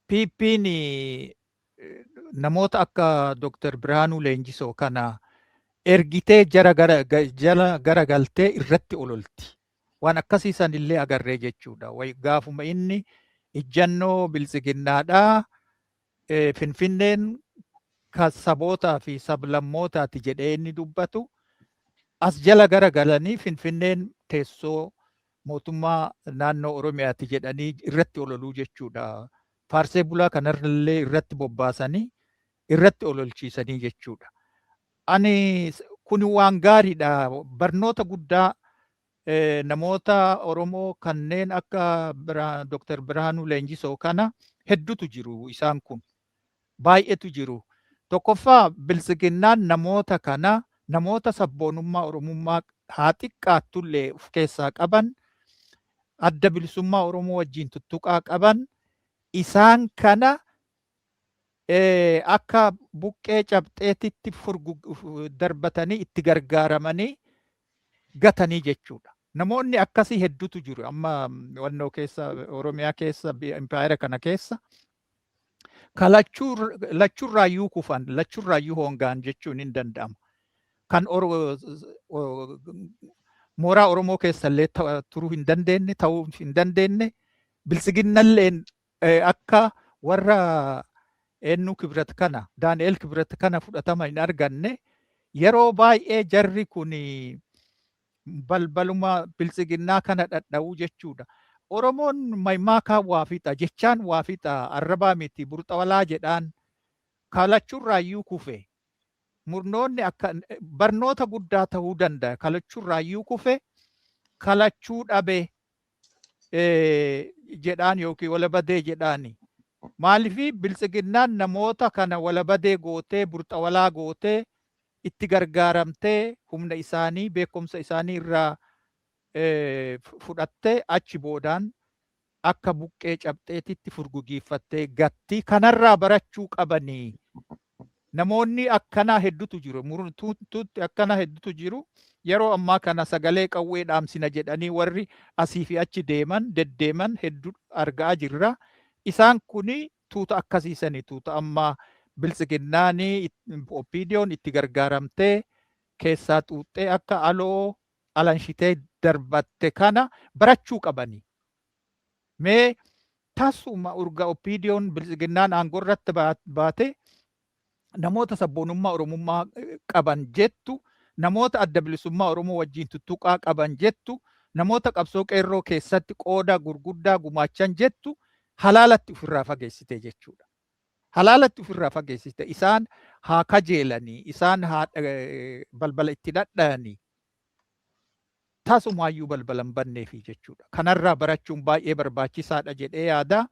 PP'n namoota akka Dr. Birhaanuu Leenjisoo kana ergitee jala garagaltee irratti ololti. Waan akkasiisan illee agarree jechuudha. Gaafuma inni ijjannoo biltsiginnaadhaa Finfinneen sabootaa fi sablammootaati jedhee inni dubbatu as jala garagalanii Finfinneen teessoo mootummaa naannoo Oromiyaati jedhanii irratti ololuu jechuudha. Faarsee bulaa kanarrallee irratti bobbaasanii irratti ololchiisanii jechuudha. Ani kun waan gaariidha. Barnoota guddaa namoota Oromoo kanneen akka Dr. Birhaanuu Leenjisoo kana hedduutu jiru isaan kun. Baay'eetu jiru. Tokkoffaa biltsiginnaan namoota kana namoota sabboonummaa Oromummaa haa xiqqaattullee of keessaa qaban, adda bilisummaa Oromoo wajjin tuttuqaa qaban, isaan kana akka buqqee cabxeetitti darbatanii itti gargaaramanii gatanii jechuudha. Namoonni akkasii hedduutu jiru. Amma wannoo keessa Oromiyaa keessa impaayera kana keessa lachurraayyuu kufan, lachurraayyuu hongaan jechuun hin danda'amu. Kan mooraa Oromoo keessallee turuu hin dandeenye, ta'uu hin dandeenye, biltsiginnalleen akka warra eenyu Kibrat kana, Daani'el Kibrat kana fudhatama hin arganne, yeroo baay'ee jarri kun balbaluma biltsiginnaa kana dhadha'uu jechuudha. Oromoon maymaakaa waa fixa, jechaan waa fixa, arrabaa miti, burxawalaa jedhaan, kalachurraayyuu kufe. Murnoonni akka barnoota guddaa ta'uu danda'a. Kalachurraayyuu kufe, kalachuu dhabe jedhaan yookiin walabadee jedhaani. Maaliif biltsiginnaan namoota kana walabadee gootee, burxawalaa gootee, itti gargaaramtee humna isaanii beekumsa isaanii irraa fudhattee achi boodaan akka buqqee cabxeetitti furgugiiffattee gatti. Kanarraa barachuu qabanii. Namoonni akkanaa hedduutu jiru. Murtuutti akkanaa hedduutu jiru. Yeroo ammaa kana sagalee qawwee dhaamsina jedhanii warri asii fi achi deeman, deddeeman hedduu argaa jirra. Isaan kuni tuuta akkasiisanii tuuta amma biltsiginnaanii OPDO'n itti gargaaramtee keessaa xuuxxee akka aloo alanshitee darbatte kana barachuu qabanii. Mee tasuma urga OPDO'n biltsiginnaan aangoo irratti baate namoota sabboonummaa Oromummaa qaban jettu, namoota adda bilisummaa Oromoo wajjin tuttuqaa qaban jettu, namoota qabsoo qeerroo keessatti qooda gurguddaa gumaachan jettu halaalatti ofirraa fageessite jechuudha. Halaalatti ofirraa fageessite. Isaan haa kajeelanii, isaan haa balbala itti dhadha'anii. Tasumaayyuu balbala hin banneefi jechuudha. Kanarraa barachuun baay'ee barbaachisaadha jedhee yaada.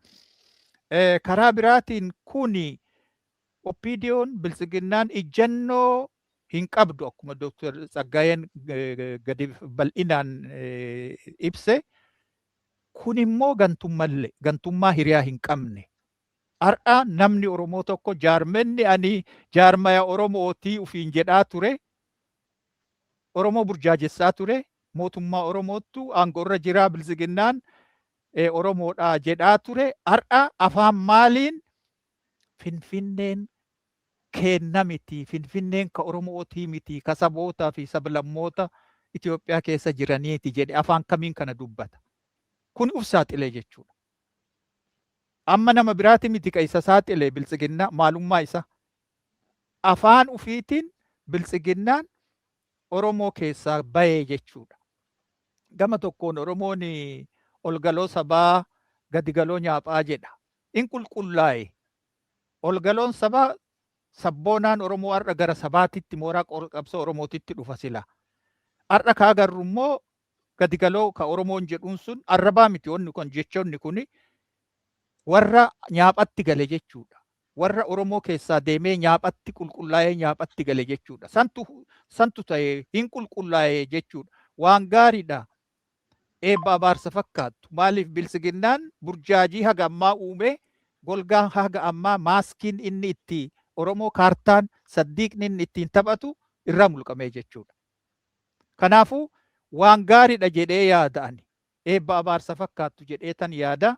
Karaa biraatiin kuni OPDO'n biltsiginnaan ijjannoo hin qabdu akkuma Dr. Tsaggaayeen gadi bal'inaan ibse. Kun immoo gantummaa hiriyaa hin qabne. Har'a namni Oromoo tokko jaarmenni ani jaarmaya Oromootii ufiin jedhaa ture. Oromoo burjaajessaa ture. Mootummaa Oromoottu aangoo irra jiraa biltsiginnaan Oromoodhaa jedhaa ture. Har'a afaan maaliin Finfinneen kenna miti, Finfinneen ka Oromootii miti, ka sabootaa fi sablammoota Itoophiyaa keessa jiraniiti jedhe afaan kamiin kana dubbata. Kun uf saaxilee jechuudha. Amma nama biraati miti ka isa saaxilee biltsiginnaa maalummaa isa. Afaan ufiitiin biltsiginnaan Oromoo keessaa bahee jechuudha. Gama tokkoon Oromoon olgaloo sabaa gadigaloo nyaaphaa jedha. In qulqullaa'e. Olgaloon sabaa sabboonaan Oromoo har'a gara sabaatitti mooraa qabsoo Oromootitti dhufa sila. Har'a ka agarru immoo gadigaloo ka Oromoon jedhuun sun arrabaa miti wanni kun jechoonni kuni warra nyaaphatti gale jechuudha. Warra Oromoo keessaa deemee nyaaphatti qulqullaa'ee nyaaphatti gale jechuudha. Santu ta'ee hin qulqullaa'ee jechuudha. Waan gaariidha. Eebba abaarsa fakkaattu. Maaliif bilisiginnaan burjaajii haga ammaa uume golgaan haga ammaa maaskiin inni itti Oromoo kaartaan saddiiqni inni ittiin taphatu irraa mulqamee jechuudha. Kanaafuu waan gaariidha jedhee yaada'ani. Eebba abaarsa fakkaattu jedheetan yaada.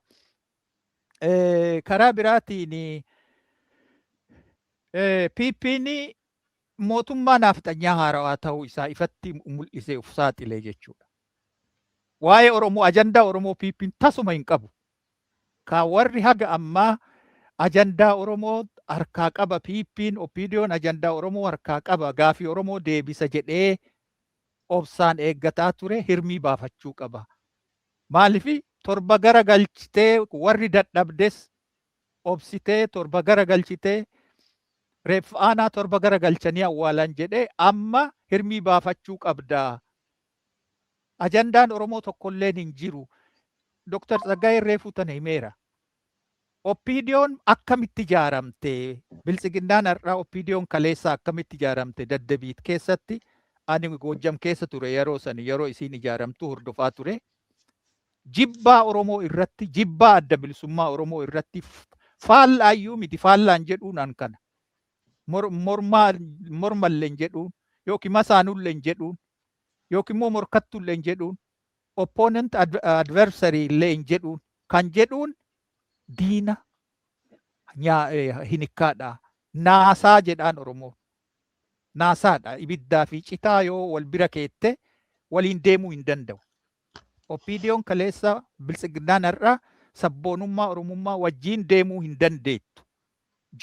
Karaa biraatiin PP'n mootummaa nafxanyaa haarawaa ta'uu isaa ifatti mul'isee of saaxilee jechuudha. Waa'ee Oromoo ajandaa Oromoo PP'n tasuma hin qabu. Ka warri haga ammaa ajandaa Oromoo harkaa qaba PP'n OPDO'n ajandaa Oromoo harkaa qaba gaafii Oromoo deebisa jedhee obsaan eeggataa ture hirmii baafachuu qaba. Maaliif torba gara galchitee warri dadhabdes obsitee torba gara galchitee reef aanaa torba gara galchanii awwaalan jedhee amma hirmii baafachuu qabda. Ajandaan Oromoo tokkolleen hin jiru. Dr. Tsaggaayeen reefuu tana himeera. OPDO'n akkamitti ijaaramte? Bilisiginnaan har'aa OPDO'n kaleessaa akkamitti ijaaramte? Daddabiit keessatti ani Goojjam keessa ture yeroo isiin ijaaramtu hordofaa ture. Jibbaa Oromoo irratti, jibbaa adda bilisummaa Oromoo irratti faallaayyuu miti faallaan jedhuun an kana. Mormalleen jedhuun yookiin masaanulleen jedhuun yookiin immoo morkattulleen jedhuun opponent adversary illeen jedhuun kan jedhuun diina hinikkaadha. Naasaa jedhaan Oromoo. Naasaadha. Ibiddaa fi citaa yoo wal bira keette waliin deemuu hin danda'u. OPDO'n kaleessa bilisiginnaan har'a sabboonummaa Oromummaa wajjiin deemuu hin dandeettu.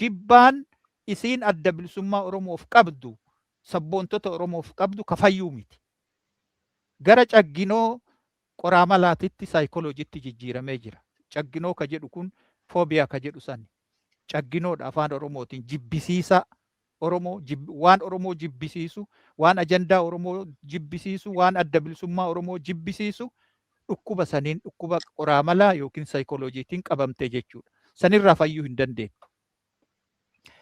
Jibbaan isiin adda bilisummaa Oromoof qabdu sabboontota Oromoof qabdu kafayyuu miti. Gara cagginoo qoraamalaatitti saayikolojiitti jijjiiramee jira. Cagginoo ka jedhu kun foobiyaa ka jedhu sani. Cagginoodha afaan Oromootiin jibbisiisa Oromoo waan Oromoo jibbisiisu, waan ajandaa Oromoo jibbisiisu, waan adda bilisummaa Oromoo jibbisiisu dhukkuba saniin dhukkuba qoraamalaa yookiin saayikolojiitiin qabamte jechuudha. Sanirraa fayyuu hin dandeettu.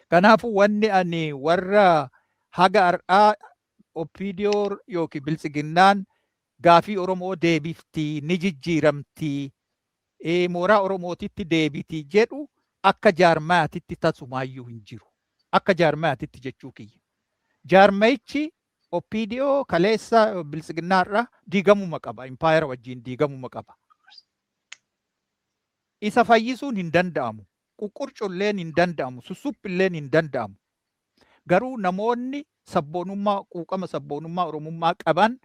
Kanaafuu wanni ani warra haga har'aa OPDO yookiin bilisiginnaan gaafii Oromoo deebiftii ni jijjiiramtii mooraa Oromootitti deebitii jedhu akka jaarmaatitti tasumaayyuu hin jiru. Akka jaarmaatitti jechuu kiyya. Jaarmayichi OPDO kaleessa bilisiginnaarra diigamuma qaba. Impaayera wajjin diigamuma qaba. Isa fayyisuun hin danda'amu. Quqqurculleen hin danda'amu. Sussuppilleen hin danda'amu. Garuu namoonni sabboonummaa quuqama sabboonummaa Oromummaa qaban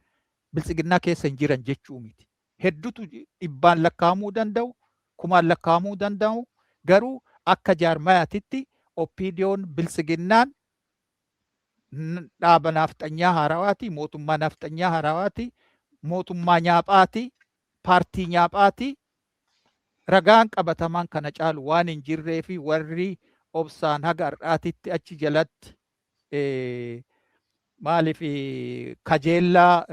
bilisiginnaa keessa hin jiran jechuu miti. Hedduutu dhibbaan lakkaa'amuu danda'u, kumaan lakkaa'amuu danda'u. Garuu akka jaarmayaatitti OPDO'n bilisiginnaan dhaaba nafxanyaa haarawaati, mootummaa nafxanyaa haarawaati, mootummaa nyaaphaati, paartii nyaaphaati. Ragaan qabatamaan kana caalu waan hin jirree fi warri obsaan haga har'aatitti achi jalatti maaliif kajeellaa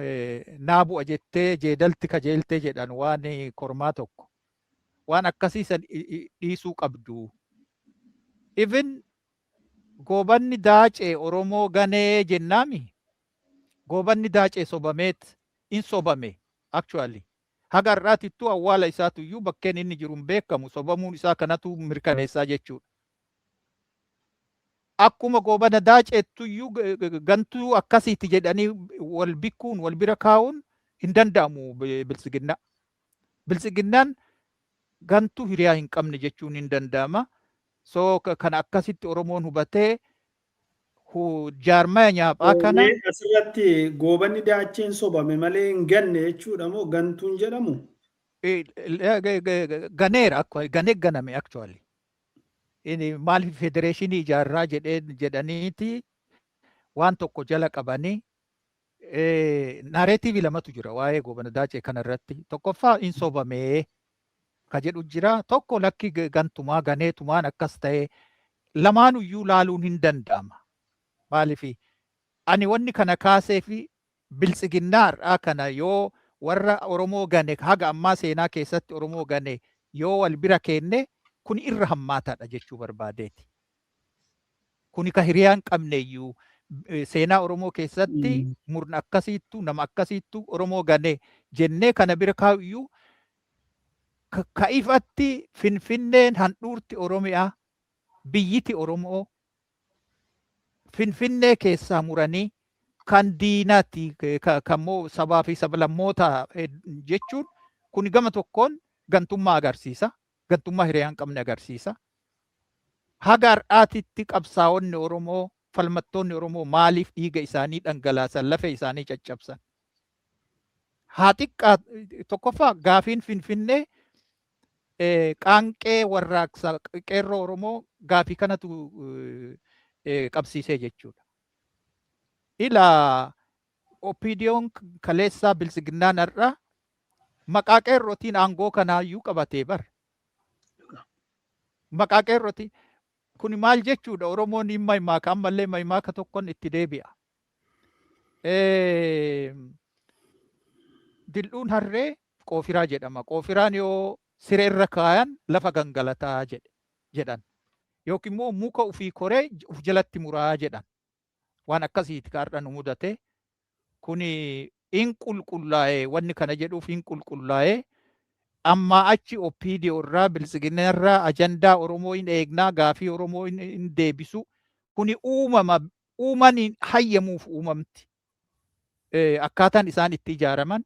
naa bu'a jettee jeedalti kajeeltee jedhan waan kormaa tokko. Waan akkasii san dhiisuu qabdu. Even goobanni daacee Oromoo ganee jennaami. Goobanni daacee sobameet in sobame actually. Haga har'aatittuu awwaala isaatuyyuu bakkeen inni jiru hin beekamu sobamuun isaa kanatu mirkaneessaa jechuudha. Akkuma goobana daaceettuyyuu gantuu akkasiiti jedhanii wal bikkuun wal bira kaa'uun hin danda'amu bilisiginnaa. Bilisiginnaan gantuu hiriyaa hin qabne jechuun hin danda'ama. So kana akkasitti Oromoon hubatee jaarmaya nyaaphaa kana. Asirratti goobanni daacheen sobame malee hin ganne jechuudha moo gantuun jedhamu? Ganeera ganee ganame actually. Maaliif federeeshinii ijaarraa jedhaniiti waan tokko jala qabanii naareetiivii lamatu jira waa'ee goobana daacee kanarratti. Tokkoffaa in sobamee ka jedhu jira. Tokko lakki gantumaa ganeetumaan akkas ta'e lamaanuyyuu laaluun hin danda'ama. Maaliif ani wanni kana kaasee fi biltsiginnaarraa kana yoo warra Oromoo gane haga ammaa seenaa keessatti Oromoo gane yoo wal bira kenne kun irra hammaataadha jechuu barbaadeeti. Kuni ka hiriyaan qabneeyyuu seenaa Oromoo keessatti murna akkasiittu nama akkasiittu Oromoo gane jennee kana bira kaa'uyyuu ka ifatti Finfinneen handhuurti Oromiyaa biyyiti Oromoo Finfinnee keessaa muranii kan diinaatti kammoo sabaa fi sablammoota jechuun kun gama tokkoon gantummaa agarsiisa. Gantummaa hiriyaan qabne agarsiisa. Haga har'aatitti qabsaa'onni Oromoo falmattoonni Oromoo maaliif dhiiga isaanii dhangalaasan lafee isaanii caccabsan? Haa xiqqaa tokkoffaa gaafiin Finfinnee qaanqee warraaqsa qeerroo Oromoo gaafii kanatu qabsiisee jechuudha. Ila Oppidiyoon kaleessaa biltsiginnaan har'a maqaa qeerrootiin aangoo kanaayyuu qabatee bar. Maqaa qeerrootiin kun maal jechuudha? Oromoon hin maymaaka ammallee maymaaka tokkon itti deebi'a. Dil'uun harree qoofiraa jedhama. Qoofiraan yoo siree irra kaayan lafa gangalataa jedhan. Yookiin immoo muka ofii koree uf jalatti muraa jedhan. Waan akkasiiti kaardha nu mudate. Kuni in qulqullaa'ee wanni kana jedhuuf in qulqullaa'ee amma achi Oppidiyoo irraa biltsiginna irraa ajandaa Oromoo hin eegnaa gaafii Oromoo hin deebisu. Kuni uuman hayyamuuf uumamti. Akkaataan isaan itti ijaaraman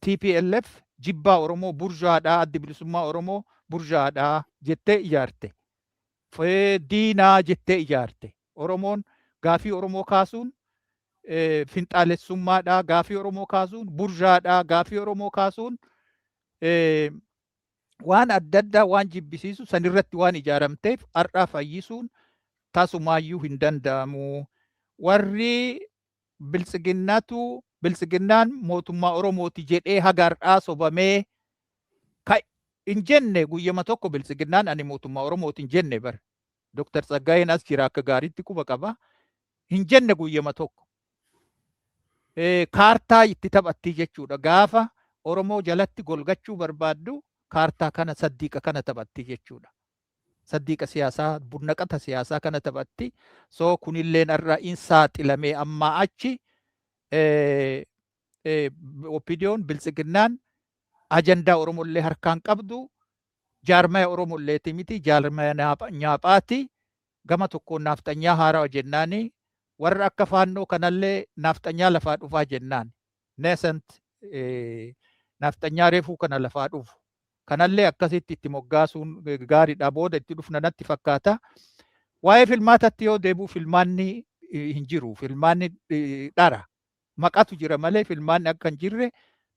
TPLF jibbaa Oromoo burjaadhaa addi bilisummaa Oromoo burjaadhaa jettee ijaarte. Diinaa jettee ijaarte. Oromoon gaafii Oromoo kaasuun finxaalessummaadhaa gaafii Oromoo kaasuun burjaadhaa gaafii Oromoo kaasuun waan adda addaa waan jibbisiisu sanirratti waan ijaaramteef har'aa fayyisuun tasumaayyuu hin danda'amu. Warri biltsiginnaan mootummaa Oromooti jedhee haga har'aa sobamee hin jenne guyyama tokko biltsiginnaan ani mootummaa Oromooti hin jenne bar. Dr. Tsaggaayeen as jira akka gaariitti quba qaba. Hin jenne guyyama tokko. Kaartaa itti taphatti jechuudha. Gaafa Oromoo jalatti golgachuu barbaaddu kaartaa kana saddiiqa kana taphatti jechuudha. Saddiiqa siyaasaa burnaqata siyaasaa kana taphatti. So kunillee irraa in saaxilamee amma achi Oppidiyoon biltsiginnaan ajandaa Oromollee harkaan qabdu jaarmaya Oromolleeti miti jaarmaya nyaaphaati. Gama tokkoon naafxanyaa haaraa jennaani warra akka faannoo kanallee naafxanyaa lafaa dhufaa jennaan. Neesant naafxanyaa reefuu kana lafaa dhufu. Kanallee akkasitti itti moggaasuun gaariidha. Booda itti dhufna natti fakkaata. Waa'ee filmaatatti yoo deebi'u filmaanni hin jiru. Filmaanni dhara. Maqatu jira malee filmaanni akka hin jirre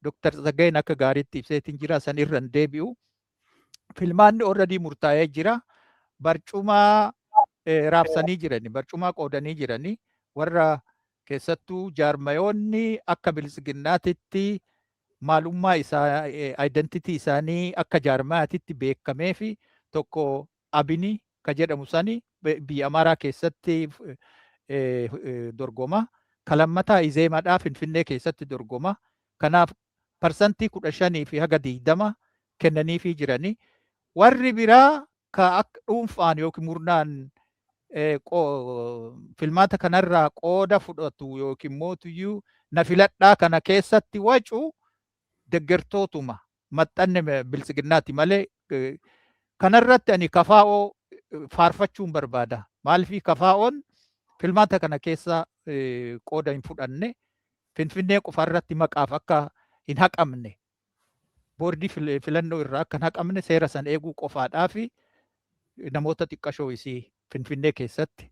Dr. Tsaggaayeen akka gaariitti ibseetiin jira san irra hin deebi'u. Filmaanni already murtaa'ee jira. Barcuma raabsanii jirani. Barcuma qoodanii jirani. Warra keessattuu jaarmayoonni akka biltsiginnaatitti maalummaa isaa identity isaanii akka jaarmayaatitti beekamee fi tokko abini ka jedhamu sani biyya Amaaraa keessatti dorgoma. Kalammataa Izeemaadhaa Finfinnee keessatti dorgoma. Kanaaf parsantii 15 fi haga 20 kennaniifii jirani. Warri biraa ka akka dhuunfaan yookiin murnaan filmaata kanarraa qooda fudhatu yookiin mootuyyuu na filadhaa kana keessatti wacu deggertootuma maxxanne biltsiginnaati malee kanarratti ani kafaa'oo faarfachuun barbaada. Maaliif kafaa'oon filmaata kana keessa qooda hin fudhanne Finfinnee qofaarratti maqaaf akka hin haqamne boordii filannoo irraa akka hin haqamne seera san eeguu qofaadhaa fi namoota xiqqashoo isii Finfinnee keessatti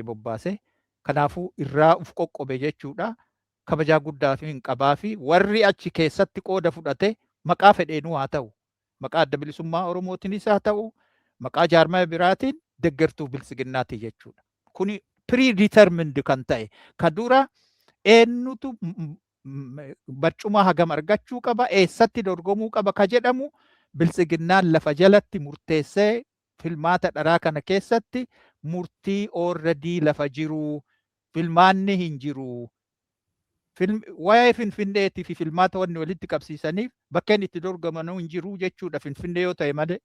bobbaase. Kanaafuu irraa uf qoqqobe jechuudha. Kabajaa guddaa fi hin qabaa fi warri achi keessatti qooda fudhate maqaa fedheenuu haa ta'u. Maqaa adda bilisummaa Oromootiinis haa ta'u. Maqaa jaarmaya biraatiin deggertuu biltsiginnaati jechuudha. Kuni predetermined kan ta'e. Ka dura eenyutu barcuma hagam argachuu qaba eessatti dorgomuu qaba ka jedhamu biltsiginnaan lafa jalatti murteessee filmaata dharaa kana keessatti murtii already lafa jiru filmaanni hin jiru. Waa'ee Finfinneetii fi filmaata wanni walitti qabsiisaniif bakkeen itti dorgomanuu hin jiru jechuudha Finfinnee yoo ta'e malee.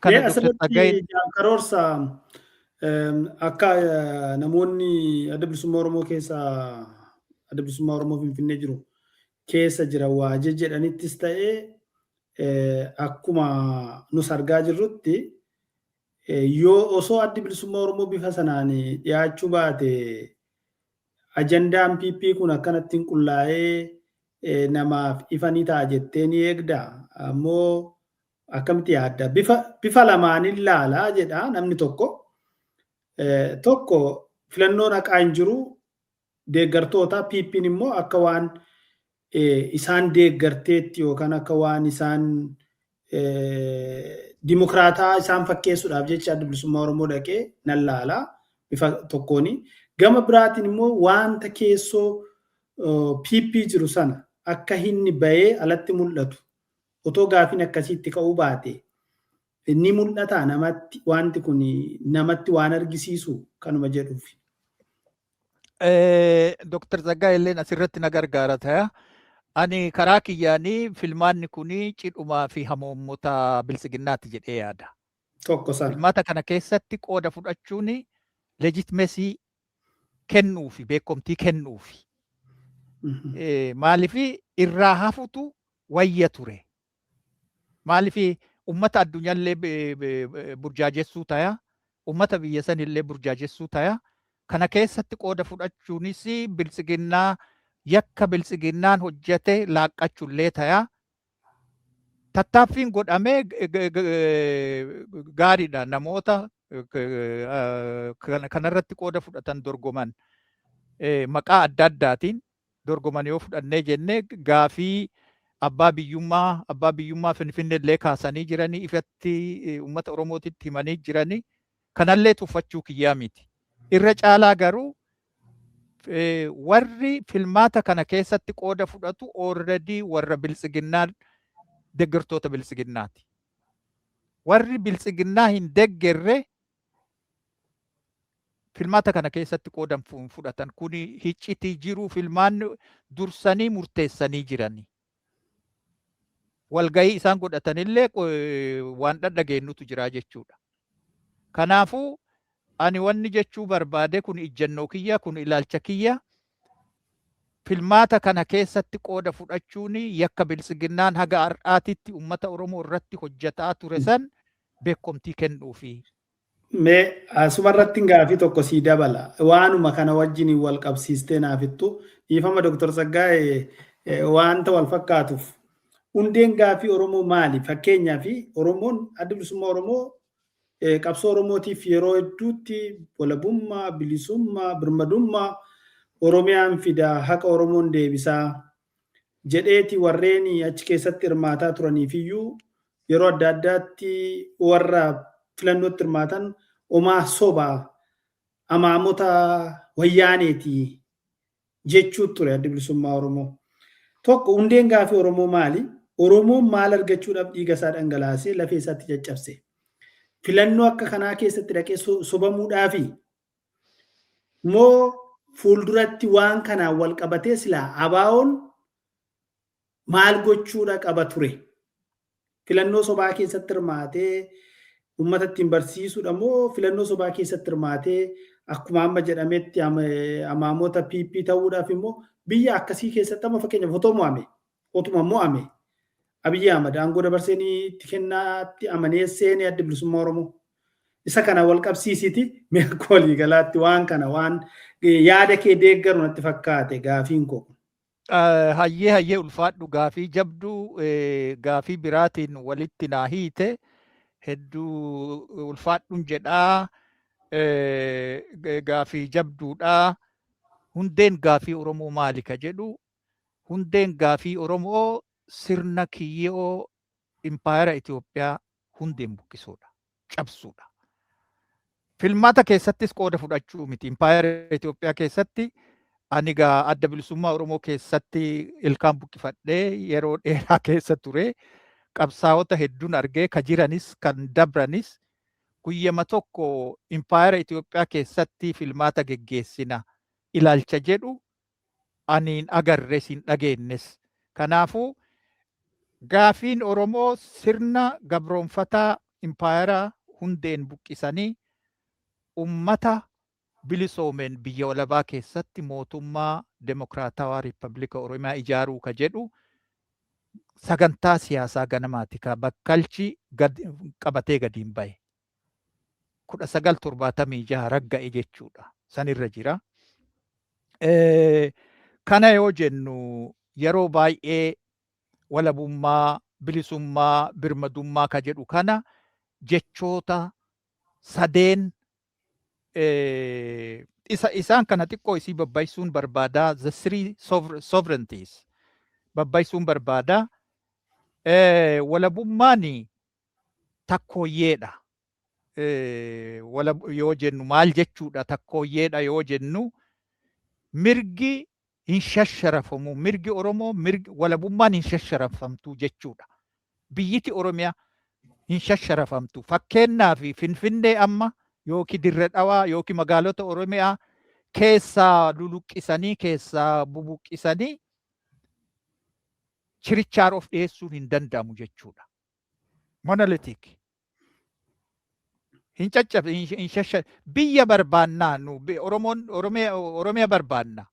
Kana Dr. Tsaggaayeen karoorsa akka namoonni adda bilisummaa Oromoo keessa adda bilisummaa Oromoo Finfinnee jiru keessa jira waa jedhanittis ta'ee akkuma nus argaa jirrutti yoo osoo adda bilisummaa Oromoo bifa sanaan dhiyaachuu baate ajandaan PP kun akkanatti qullaa'ee namaaf ifa ni ta'a jettee ni eegda. Ammoo akkamitti yaadda? Bifa lamaanin laalaa jedha namni tokko. Tokko filannoon haqaa hin jiru deeggartoota PP'n immoo akka waan isaan deeggarteetti yookaan akka waan isaan dimokraataa isaan fakkeessuudhaaf jecha adda bilisummaa Oromoo dhaqee nan laala bifa tokkooni. Gama biraatiin immoo wanta keessoo PP jiru sana akka inni bahee alatti mul'atu otoo gaafiin akkasitti ka'uu baate inni mul'ata namatti wanti kun namatti waan argisiisu kanuma jedhuuf. Dr. Tsaggaayeen asirratti na gargaara ta'a. Ani karaa kiyyaanii filmaanni kun cidhumaa fi hamoommota bilisiginnaatti jedhee yaada. Tokko sana. Filmaata kana keessatti qooda fudhachuun leejitimeesii kennuufi beekumtii kennuufi. Maaliif irraa hafutu wayya ture. Maaliif ummata addunyaallee burjaajessuu ta'a. Ummata biyya sanillee burjaajessuu ta'a. Kana keessatti qooda fudhachuunis bilisiginnaa yakka bilisiginnaan hojjete laaqqachuullee ta'a. Tattaaffiin godhamee gaariidha namoota kanarratti qooda fudhatan dorgoman maqaa adda addaatiin dorgoman yoo fudhannee jennee gaafii abbaa biyyummaa Finfinneellee kaasanii jiranii ifatti uummata Oromootitti himanii jiranii kanallee tuffachuu kiyyaa miti. Irra caalaa garuu warri filmaata kana keessatti qooda fudhatu already warra bilisiginnaan deeggartoota bilisiginnaati. Warri bilisiginnaa hin deeggerre filmaata kana keessatti qooda fudhatan kun hiccitii jiru filmaanni dursanii murteessanii jiranii. Walgahii isaan godhatanillee waan dhageenyutu jira jechuudha. Kanaafuu ani wanni jechuu barbaade kun ijjannoo kiyya kun ilaalcha kiyya filmaata kana keessatti qooda fudhachuun yakka bilisiginnaan haga har'aatitti uummata Oromoo irratti hojjetaa ture san beekumtii kennuufi. Mee asumarratti gaafii tokko sii dabala. Waanuma kana wajjin wal qabsiistee naafittu dhiifama Dr. Tsaggaayee wanta wal fakkaatuuf hundeen gaafii Oromoo maali? Fakkeenyaaf Oromoon adda bilisummaa Oromoo qabsoo Oromootiif yeroo hedduutti walabummaa, bilisummaa, birmadummaa Oromiyaan fida haqa Oromoon deebisaa jedheeti warreen achi keessatti hirmaataa turaniifiyyuu yeroo adda addaatti warra filannootti hirmaatan omaa sobaa amaamota wayyaaneeti jechuu ture adda bilisummaa Oromoo. Tokko hundeen gaafii Oromoo maali? Oromoon maal argachuudhaaf dhiiga isaa dhangalaasee lafee isaatti caccabse? Filannoo akka kanaa keessatti dhaqee sobamuudhaafi moo fuulduratti waan kanaan wal qabatee silaa abaawoon maal gochuudha qaba ture? Filannoo sobaa keessatti hirmaatee uummata ittiin barsiisuudha moo filannoo sobaa keessatti hirmaatee akkuma amma jedhametti amaamota PP ta'uudhaaf immoo biyya akkasii keessatti amma fakkeenyaaf otuma mo'ame Abiyyi Ahmad aangoo dabarsanii itti kennaatti amanee seenee adda bilisummaa Oromoo. Isa kana wal qabsiisiti mee akka waliigalaatti waan kana waan yaada kee deeggaru natti fakkaate gaafiin koo. Hayyee ulfaadhu gaafii jabduu gaafii biraatiin walitti naa hiite hedduu ulfaadhuun jedhaa gaafii jabduudhaa hundeen gaafii Oromoo maali ka jedhu hundeen gaafii Oromoo sirna kiyyoo impaayera Itoophiyaa hundeen buqqisuudha cabsuudha. Filmaata keessattis qooda fudhachuu miti impaayera Itoophiyaa keessatti ani gaa adda bilisummaa Oromoo keessatti ilkaan buqqifadhee yeroo dheeraa keessa ture qabsaa'ota hedduun argee ka jiranis kan dabranis guyyama tokko impaayera Itoophiyaa keessatti filmaata geggeessina ilaalcha jedhu aniin agarres hin dhageennes. Kanaafuu gaafiin Oromoo sirna gabroonfataa impaayera hundeen buqqisanii ummata bilisoomeen biyya walabaa keessatti mootummaa demokraatawaa Riippaabilika Oromiyaa ijaaruu ka jedhu sagantaa siyaasaa ganamaati ka bakkalchi qabatee gadiin bahe. 1976 ragga'e jechuudha. Sanirra jira. Kana yoo jennu yeroo baay'ee walabummaa, bilisummaa, birmadummaa ka jedhu kana jechoota sadeen isaan kana xiqqoo isii babbaysuun barbaada. The three sovereignties babbaysuun barbaada. Walabummaan takkooyyeedha. Yoo jennu maal jechuudha takkooyyeedha yoo jennu mirgi hin shasharafamu. Mirgi Oromoo walabummaan hin shasharafamtu jechuudha. Biyyiti Oromiyaa hin shasharafamtu. Fakkeenyaaf Finfinnee amma yookiin Dirree Dhawaa yookiin magaalota Oromiyaa keessaa luluqqisanii keessaa bubuqqisanii chirichaar of dhiyeessuun hin danda'amu jechuudha. Monolitik. Hin caccabe hin shashar biyya barbaannaa nu Oromiyaa barbaanna.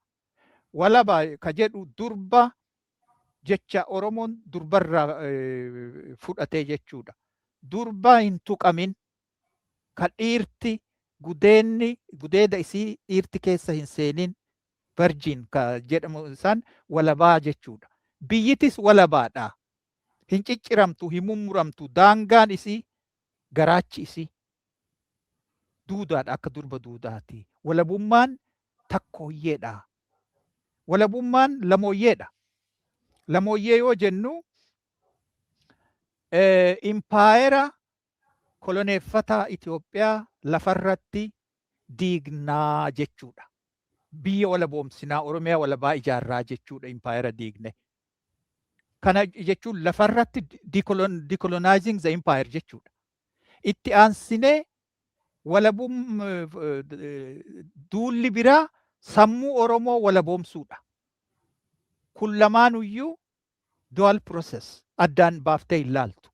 Walaba ka jedhu durba jecha Oromoon durbarraa fudhatee jechuudha. Durba hin tuqamin ka dhiirti gudeeda isii dhiirti keessa hin seenin virgin ka jedhamu isaan walabaa jechuudha. Biyyitis walabaadha. Hin cicciramtu, hin mummuramtu. Daangaan isii garaachi isii duudaadha akka durba duudaati. Walabummaan takkooyyeedha. Walabummaan lamooyyeedha. Lamooyyee yoo jennu impaayera koloneeffataa Itoophiyaa lafarratti diignaa jechuudha. Biyya walaboomsinaa Oromiyaa walabaa ijaarraa jechuudha impaayera diigne. Kana jechuun lafarratti decolonizing the empire jechuudha. Itti aansinee duulli biraa sammuu Oromoo walaboomsuudha. Kun lamaanuyyuu dual process addaan baaftee hin laaltu.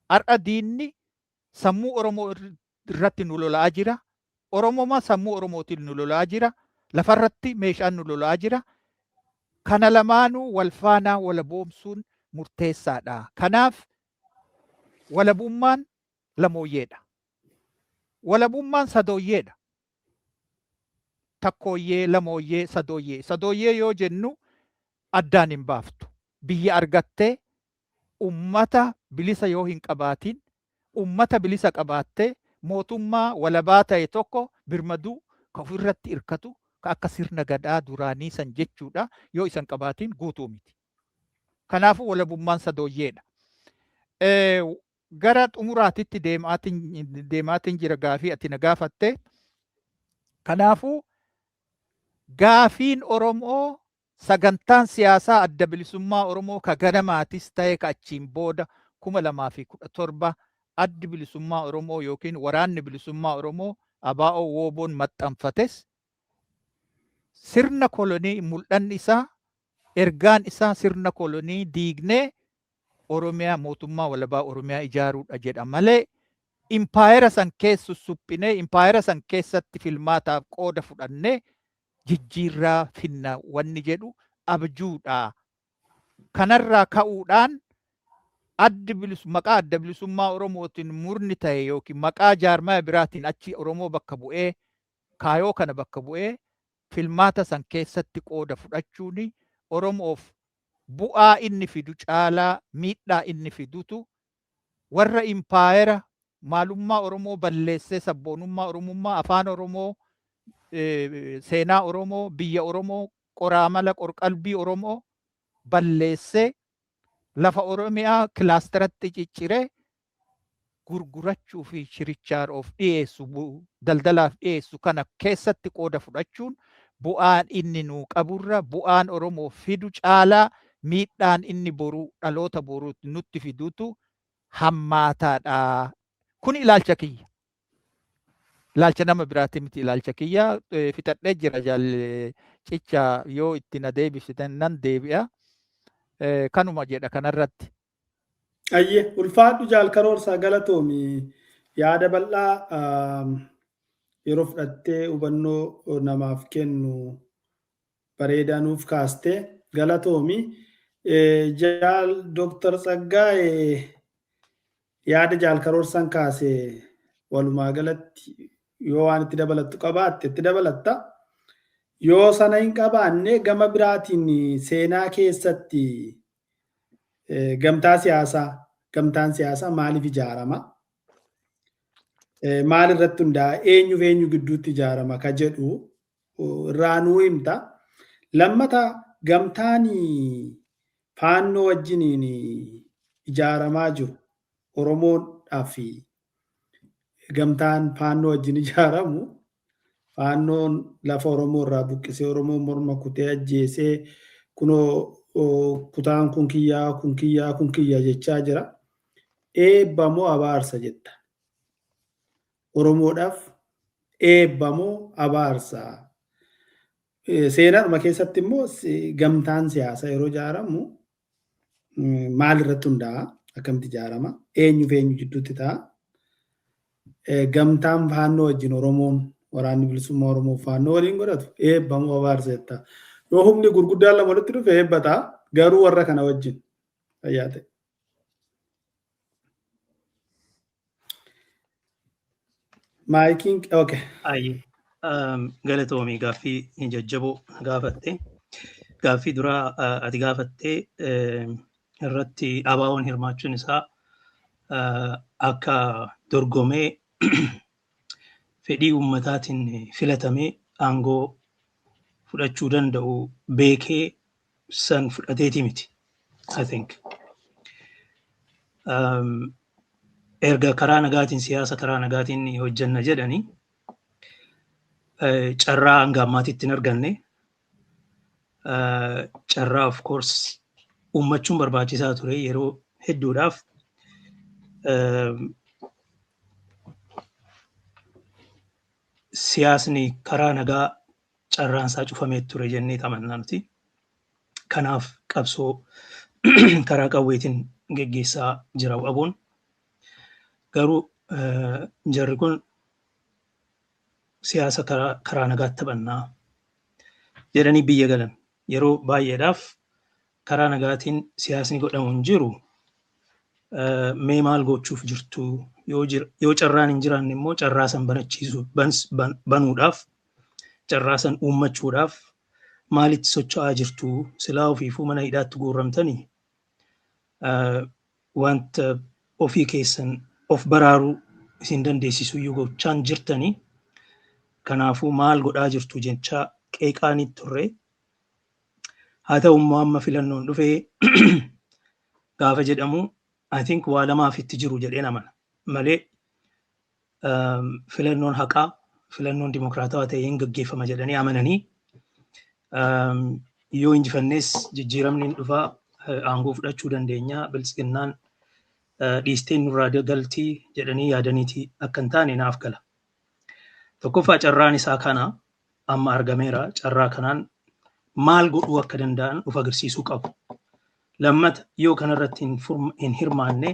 Har'a diinni sammuu Oromoo irratti nu lolaa jira. Oromooma sammuu Oromootiin nu lolaa jira. Lafarratti meeshaan nu lolaa jira. Kana lamaanuu wal faanaa walaboomsuun murteessaadha. Kanaaf walabummaan lamooyyeedha. Walabummaan sadooyyeedha. Takkooyyee, lamooyyee, sadooyyee. Sadooyyee yoo jennu addaan hin baaftu. Biyya argattee ummata bilisa yoo hin qabaatin, ummata bilisa qabaattee mootummaa walabaa ta'e tokko birmaduu ka ofirratti hirkatu ka akka sirna gadaa duraanii san jechuudha yoo isan qabaatin guutuu miti. Kanaafuu walabummaan sadooyyeedha. Gara xumuraatitti deemaatiin jira gaafii ati na gaafatte. Kanaafuu gaafiin Oromoo sagantaan siyaasaa adda bilisummaa Oromoo ka ganamaatis ta'e ka achiin booda 2017 addi bilisummaa Oromoo yookiin waraanni bilisummaa Oromoo ABO Wooboon maxxanfates sirna kolonii mul'anni isaa ergaan isaa sirna kolonii diignee Oromiyaa mootummaa walabaa Oromiyaa ijaaruudha jedha malee impaayera san keessu suphinee impaayera san keessatti filmaataaf qooda fudhannee jijjiirraa finna wanni jedhu abjuudha. Kanarraa ka'uudhaan maqaa adda bilisummaa Oromootiin murni ta'e yookiin maqaa jaarmaa biraatiin achi Oromoo bakka bu'ee kaayoo kana bakka bu'ee filmaata san keessatti qooda fudhachuun Oromoof bu'aa inni fidu caalaa miidhaa inni fidutu warra impaayera maalummaa Oromoo balleessee sabboonummaa Oromummaa afaan Oromoo seenaa Oromoo biyya Oromoo qoraamala qorqalbii Oromoo balleessee lafa Oromiyaa kilaasteratti cicciree gurgurachuu fi chirichaar of dhiyeessu daldalaaf dhiyeessu kana keessatti qooda fudhachuun bu'aan inni nuu qaburra bu'aan Oromoo fidu caalaa miidhaan inni boruu dhaloota boruutti nutti fidutu hammaataadha. Kun ilaalcha kiyya. ilaalcha nama biraatti miti ilaalcha kiyyaa fixadhee jira jaalli cicha yoo itti na deebisitan nan deebi'a. Kanuma jedha kanarratti. Ayyee ulfaadhu jaal karoorsaa galatoomi yaada bal'aa yeroo fudhattee hubannoo namaaf kennu bareedaa nuuf kaastee galatoomi. Jaal Dr. Tsaggaayee yaada jaal karoorsaan kaase walumaa galatti yoo waan itti dabalattu qabaatte itti dabalatta. Yoo sana hin qabaanne gama biraatiin seenaa keessatti gamtaan siyaasaa maaliif ijaarama? Maal irratti hundaa'a? Eenyuuf eenyu gidduutti ijaarama ka jedhu irraa nuu himta. Lammata gamtaan faannoo wajjiniin ijaaramaa jiru Oromoodhaaf gamtaan faannoo wajjin ijaaramu faannoon lafa Oromoo irraa buqqisee Oromoon morma kutee ajjeesee kunoo kutaan kun kiyyaa jechaa jira. Eebbamoo abaarsa jetta? Oromoodhaaf eebbamoo abaarsa? Seenaadhuma keessatti immoo gamtaan siyaasaa yeroo ijaaramu maal irratti hundaa'a? Akkamitti ijaarama? Eenyuuf eenyu gidduutti ta'a? Gamtaan faannoo wajjin Oromoon waraanni bilisummaa Oromoo faannoo waliin godhatu eebbamoo abaarsa jetta? Yoo humni gurguddaan lama walitti dhufe eebbataa garuu warra kana wajjin fayyaa ta'e. Maayikiin okay. Ayyee galatoomii gaaffii jajjaboo gaafatte. Gaaffii duraa ati gaafattee irratti ABO'n hirmaachuun isaa akka dorgomee fedhii uummataatiin filatamee aangoo fudhachuu danda'u beekee san fudhateeti miti. I think. Erga karaa nagaatiin siyaasa karaa nagaatiin hojjanna jedhanii carraa hanga ammaatitti hin arganne. Carraa of course uummachuun barbaachisaa ture yeroo hedduudhaaf. Siyaasni karaa nagaa carraan isaa cufamee ture jennee amannaa nuti. Kanaaf qabsoo karaa qawweetiin geggeessaa jira ABO'n. Garuu jarri kun siyaasa karaa nagaatti taphannaa jedhanii biyya galan. Yeroo baay'eedhaaf karaa nagaatiin siyaasni godhamu hin jiru. Mee maal gochuuf jirtu? Yoo carraan hin jiraanne immoo carraa san banachiisu banuudhaaf carraa san uummachuudhaaf maalitti socho'aa jirtu? Silaa ofiifuu mana hidhaatti guurramtanii wanta ofii keessan of baraaruu isin dandeessisu iyyuu gochaan jirtanii. Kanaafuu maal godhaa jirtu jechaa qeeqaanitti turre. Haa ta'u immoo amma filannoon dhufee gaafa jedhamu I think waa lamaaf itti jiru jedheen amana malee filannoon haqaa filannoon dimokiraatawaa ta'ee hin gaggeeffama jedhanii amananii yoo injifannees jijjiiramni hin dhufaa aangoo fudhachuu dandeenya biltsiginnaan dhiisteen nurraa galtii jedhanii yaadaniiti akka hin taane naaf gala. Tokkoffaa carraan isaa kana amma argameera. Carraa kanaan maal godhuu akka danda'an of agarsiisuu qabu. Lammata yoo kanarratti hin hirmaanne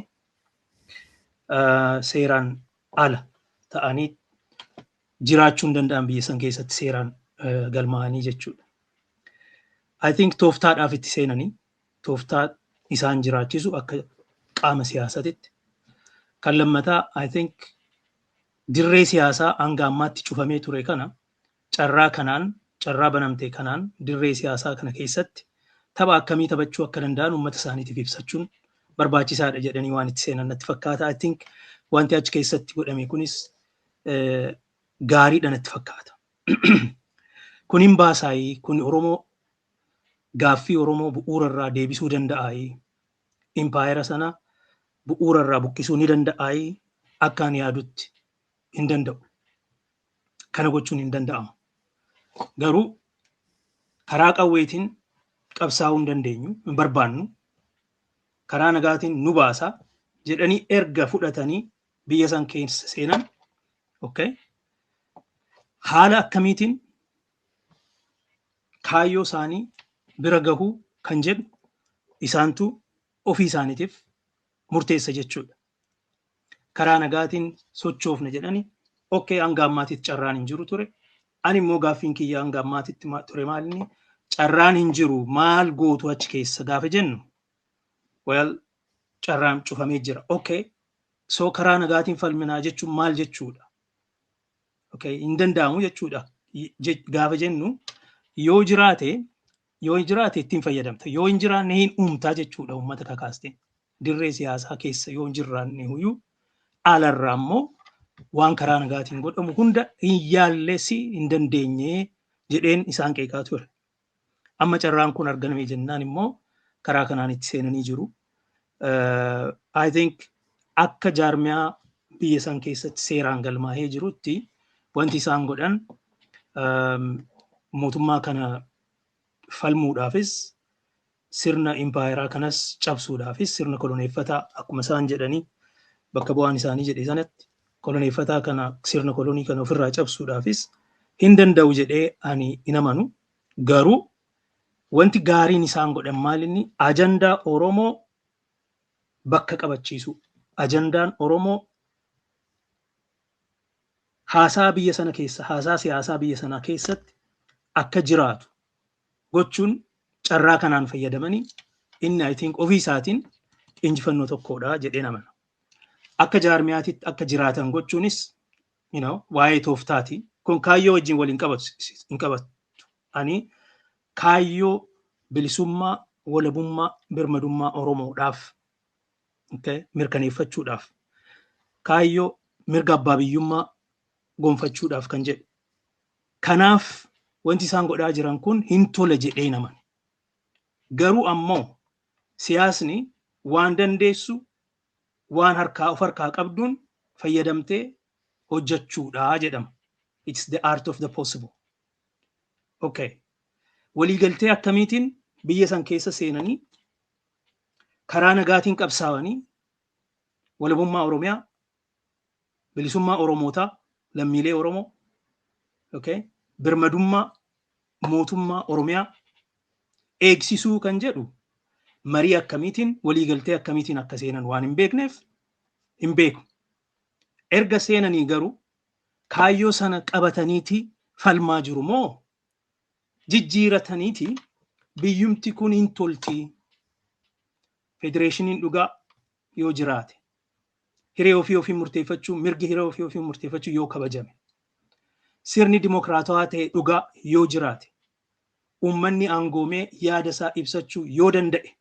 seeraan ala ta'anii jiraachuu hin danda'an biyya san keessatti seeraan galmaa'anii jechuudha. I think tooftaadhaaf itti seenanii tooftaa isaan jiraachisu akka qaama siyaasatitti. Kan lammataa I think dirree siyaasaa hanga ammaatti cufamee ture kana carraa banamtee kanaan dirree siyaasaa kana keessatti tapha akkamii taphachuu akka danda'an uummata isaaniitiif ibsachuun barbaachisaadha jedhanii waan itti seenan natti fakkaata. I think wanti achi keessatti godhame kunis gaariidha natti fakkaata. Kun hin baasaayii kun Oromoo gaaffii Oromoo bu'uurarraa deebisuu danda'aayii impaayera sana bu'uurarraa buqqisuu ni danda'aayii akkaan yaadutti hin danda'u. Kana gochuun hin danda'amu. Garuu karaa qawweetiin qabsaa'uu hin dandeenyu hin barbaannu karaa nagaatiin nu baasa jedhanii erga fudhatanii biyya san keessa seenan okay haala akkamiitiin kaayyoo isaanii bira gahuu kan jedhu isaantu ofii isaaniitiif murteessa jechuudha. Karaa nagaatiin sochoofna jedhani okay hanga ammaatitti carraan hin jiru ture. Ani immoo gaaffiin kiyya hanga ammaatitti ture maalinni carraan hin jiru maal gootu achi keessa gaafa jennu well carraan cufamee jira. Okay so karaa nagaatiin falminaa jechuun maal jechuudha? Okay hin danda'amu jechuudha. Gaafa jennu yoo jiraate ittiin fayyadamta. Yoo hin jiraanne hin uumtaa jechuudha uummata kakaaste. Dirree siyaasaa keessa yoo hin jiraanne huyyuu alarraa immoo waan karaa nagaatiin godhamu hunda hin yaallessi hin dandeenye jedheen isaan qeeqaa ture. Amma carraan kun argamee jennaan immoo karaa kanaan itti seenanii jiru. I think akka jaarmiyaa biyya san keessatti seeraan galmaa'ee jirutti wanti isaan godhan mootummaa kana falmuudhaafis sirna impaayeraa kanas cabsuudhaafis sirna koloneeffataa akkuma isaan jedhanii bakka bu'aan isaanii jedhe sanatti koloneeffataa kana sirna kolonii kana ofirraa cabsuudhaafis hin danda'u jedhee ani hin amanu. Garuu wanti gaariin isaan godhan maalinni ajandaa Oromoo bakka qabachiisu. Ajandaan Oromoo haasaa biyya sana keessa haasaa siyaasaa biyya sanaa keessatti akka jiraatu gochuun carraa kanaan fayyadamanii inni I think ofii isaatiin injifannoo tokkodha jedheen amana. Akka jaarmiyaatitti akka jiraatan gochuunis waa'ee tooftaati. Kun kaayyoo wajjin waliin qabatu. Ani kaayyoo bilisummaa, walabummaa, birmadummaa Oromoodhaaf mirkaneeffachuudhaaf kaayyoo mirga abbaa biyyummaa gonfachuudhaaf kan jedhu. Kanaaf wanti isaan godhaa jiran kun hin tole jedhee naman. Garuu ammoo siyaasni waan dandeessu waan of harkaa qabduun fayyadamtee hojjechuudha jedhama. It's the art of the possible. Okay. Waliigaltee akkamiitiin biyya san keessa seenanii karaa nagaatiin qabsaawanii walabummaa Oromiyaa, bilisummaa Oromootaa, lammiilee Oromoo, okay, birmadummaa mootummaa Oromiyaa eegsisuu kan jedhu marii akkamiitiin waliigaltee akkamiitiin akka seenan waan hin beekneef hin beeku. Erga seenanii garuu kaayyoo sana qabataniiti falmaa jiru moo jijjiirataniiti biyyumti kun hin tolti. Federeeshiniin dhugaa yoo jiraate hiree ofii murteeffachuu mirgi hiree ofii murteeffachuu yoo kabajame sirni dimokiraatawaa ta'e dhugaa yoo jiraate uummanni aangoomee yaada isaa ibsachuu yoo danda'e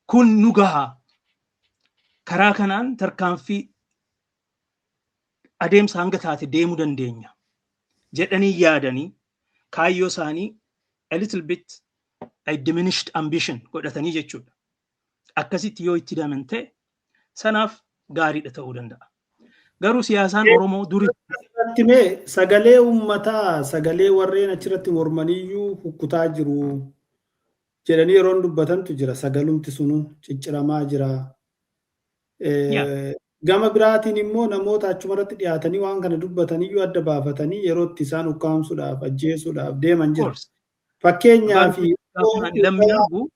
kun nu gahaa. Karaa kanaan tarkaanfii adeemsa hanga taate deemuu dandeenya jedhanii yaadanii kaayyoo isaanii a little bit a diminished ambition godhatanii jechuudha. Akkasitti yoo itti daman ta'e sanaaf gaariidha ta'uu danda'a. Garuu siyaasaan Oromoo durii sagalee uummataa sagalee warreen achirratti mormaniyyuu hukkutaa jiru jedhanii yeroo dubbatantu jira. Sagalumti sunu cicciramaa jira. Gama biraatiin immoo namoota achumarratti dhiyaatanii waan kana dubbataniyyuu adda baafatanii yeroo itti isaan ukkaamsuudhaaf ajjeesuudhaaf deeman jira. Fakkeenyaaf lammi argu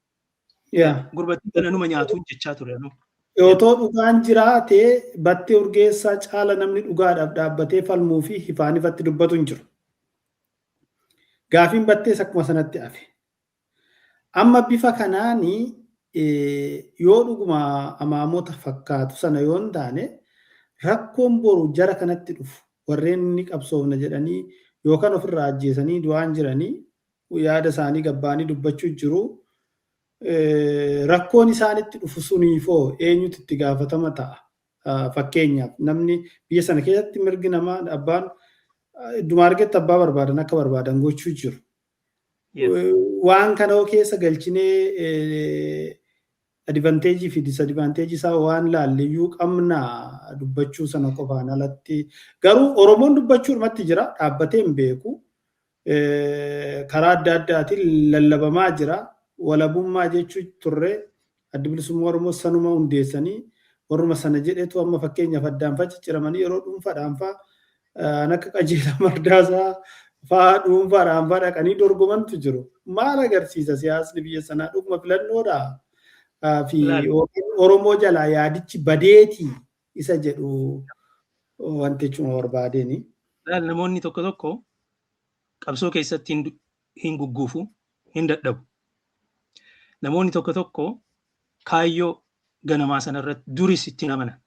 gurbatti kana numa nyaatuun jechaa ture. Yootoo dhugaan jiraate battee urgeessaa caala namni dhugaadhaaf dhaabbatee falmuu fi ifaan ifatti dubbatu hin jiru. Gaafiin battees akkuma sanatti hafe. Amma bifa kanaanii yoo dhuguma amaamota fakkaatu sana yoo hin taane rakkoon boru jara kanatti dhufu warreen inni qabsoofna jedhanii yookaan ofirraa ajjeesanii du'aan jiranii yaada isaanii gabbaanii dubbachuu jiru. Rakkoon isaanitti dhufu suniifoo eenyutu itti gaafatama ta'a. Fakkeenyaaf namni biyya sana keessatti mirgi namaa abbaan idduma argetti abbaa barbaadan akka barbaadan gochuu jiru. Waan kana keessa galchinee advanteejii fi disadvanteejii isaa waan laalliyyuu qabna dubbachuu sana qofaan alatti. Garuu Oromoon dubbachuu dhumatti jira dhaabbatee hin beeku. Karaa adda addaatiin lallabamaa jira. Walabummaa jechuu turre adda bilisummaa Oromoo sanuma hundeessanii warruma sana jedhetu amma fakkeenyaaf addaan facciramanii yeroo dhuunfaadhaan fa'aa akka qajeela mardaasaa fa'aa dhuunfaadhaan fa'aa dhaqanii dorgomantu jiru. Maal agarsiisa siyaasni biyya sanaa dhuguma filannoodhaa fi Oromoo jalaa yaadichi badeetii isa jedhu wanti cuma barbaadeeni. Namoonni tokko tokko qabsoo keessatti hin gugguufu, hin dadhabu. Namoonni tokko tokko kaayyoo ganamaa sanarratti duris ittiin amanan.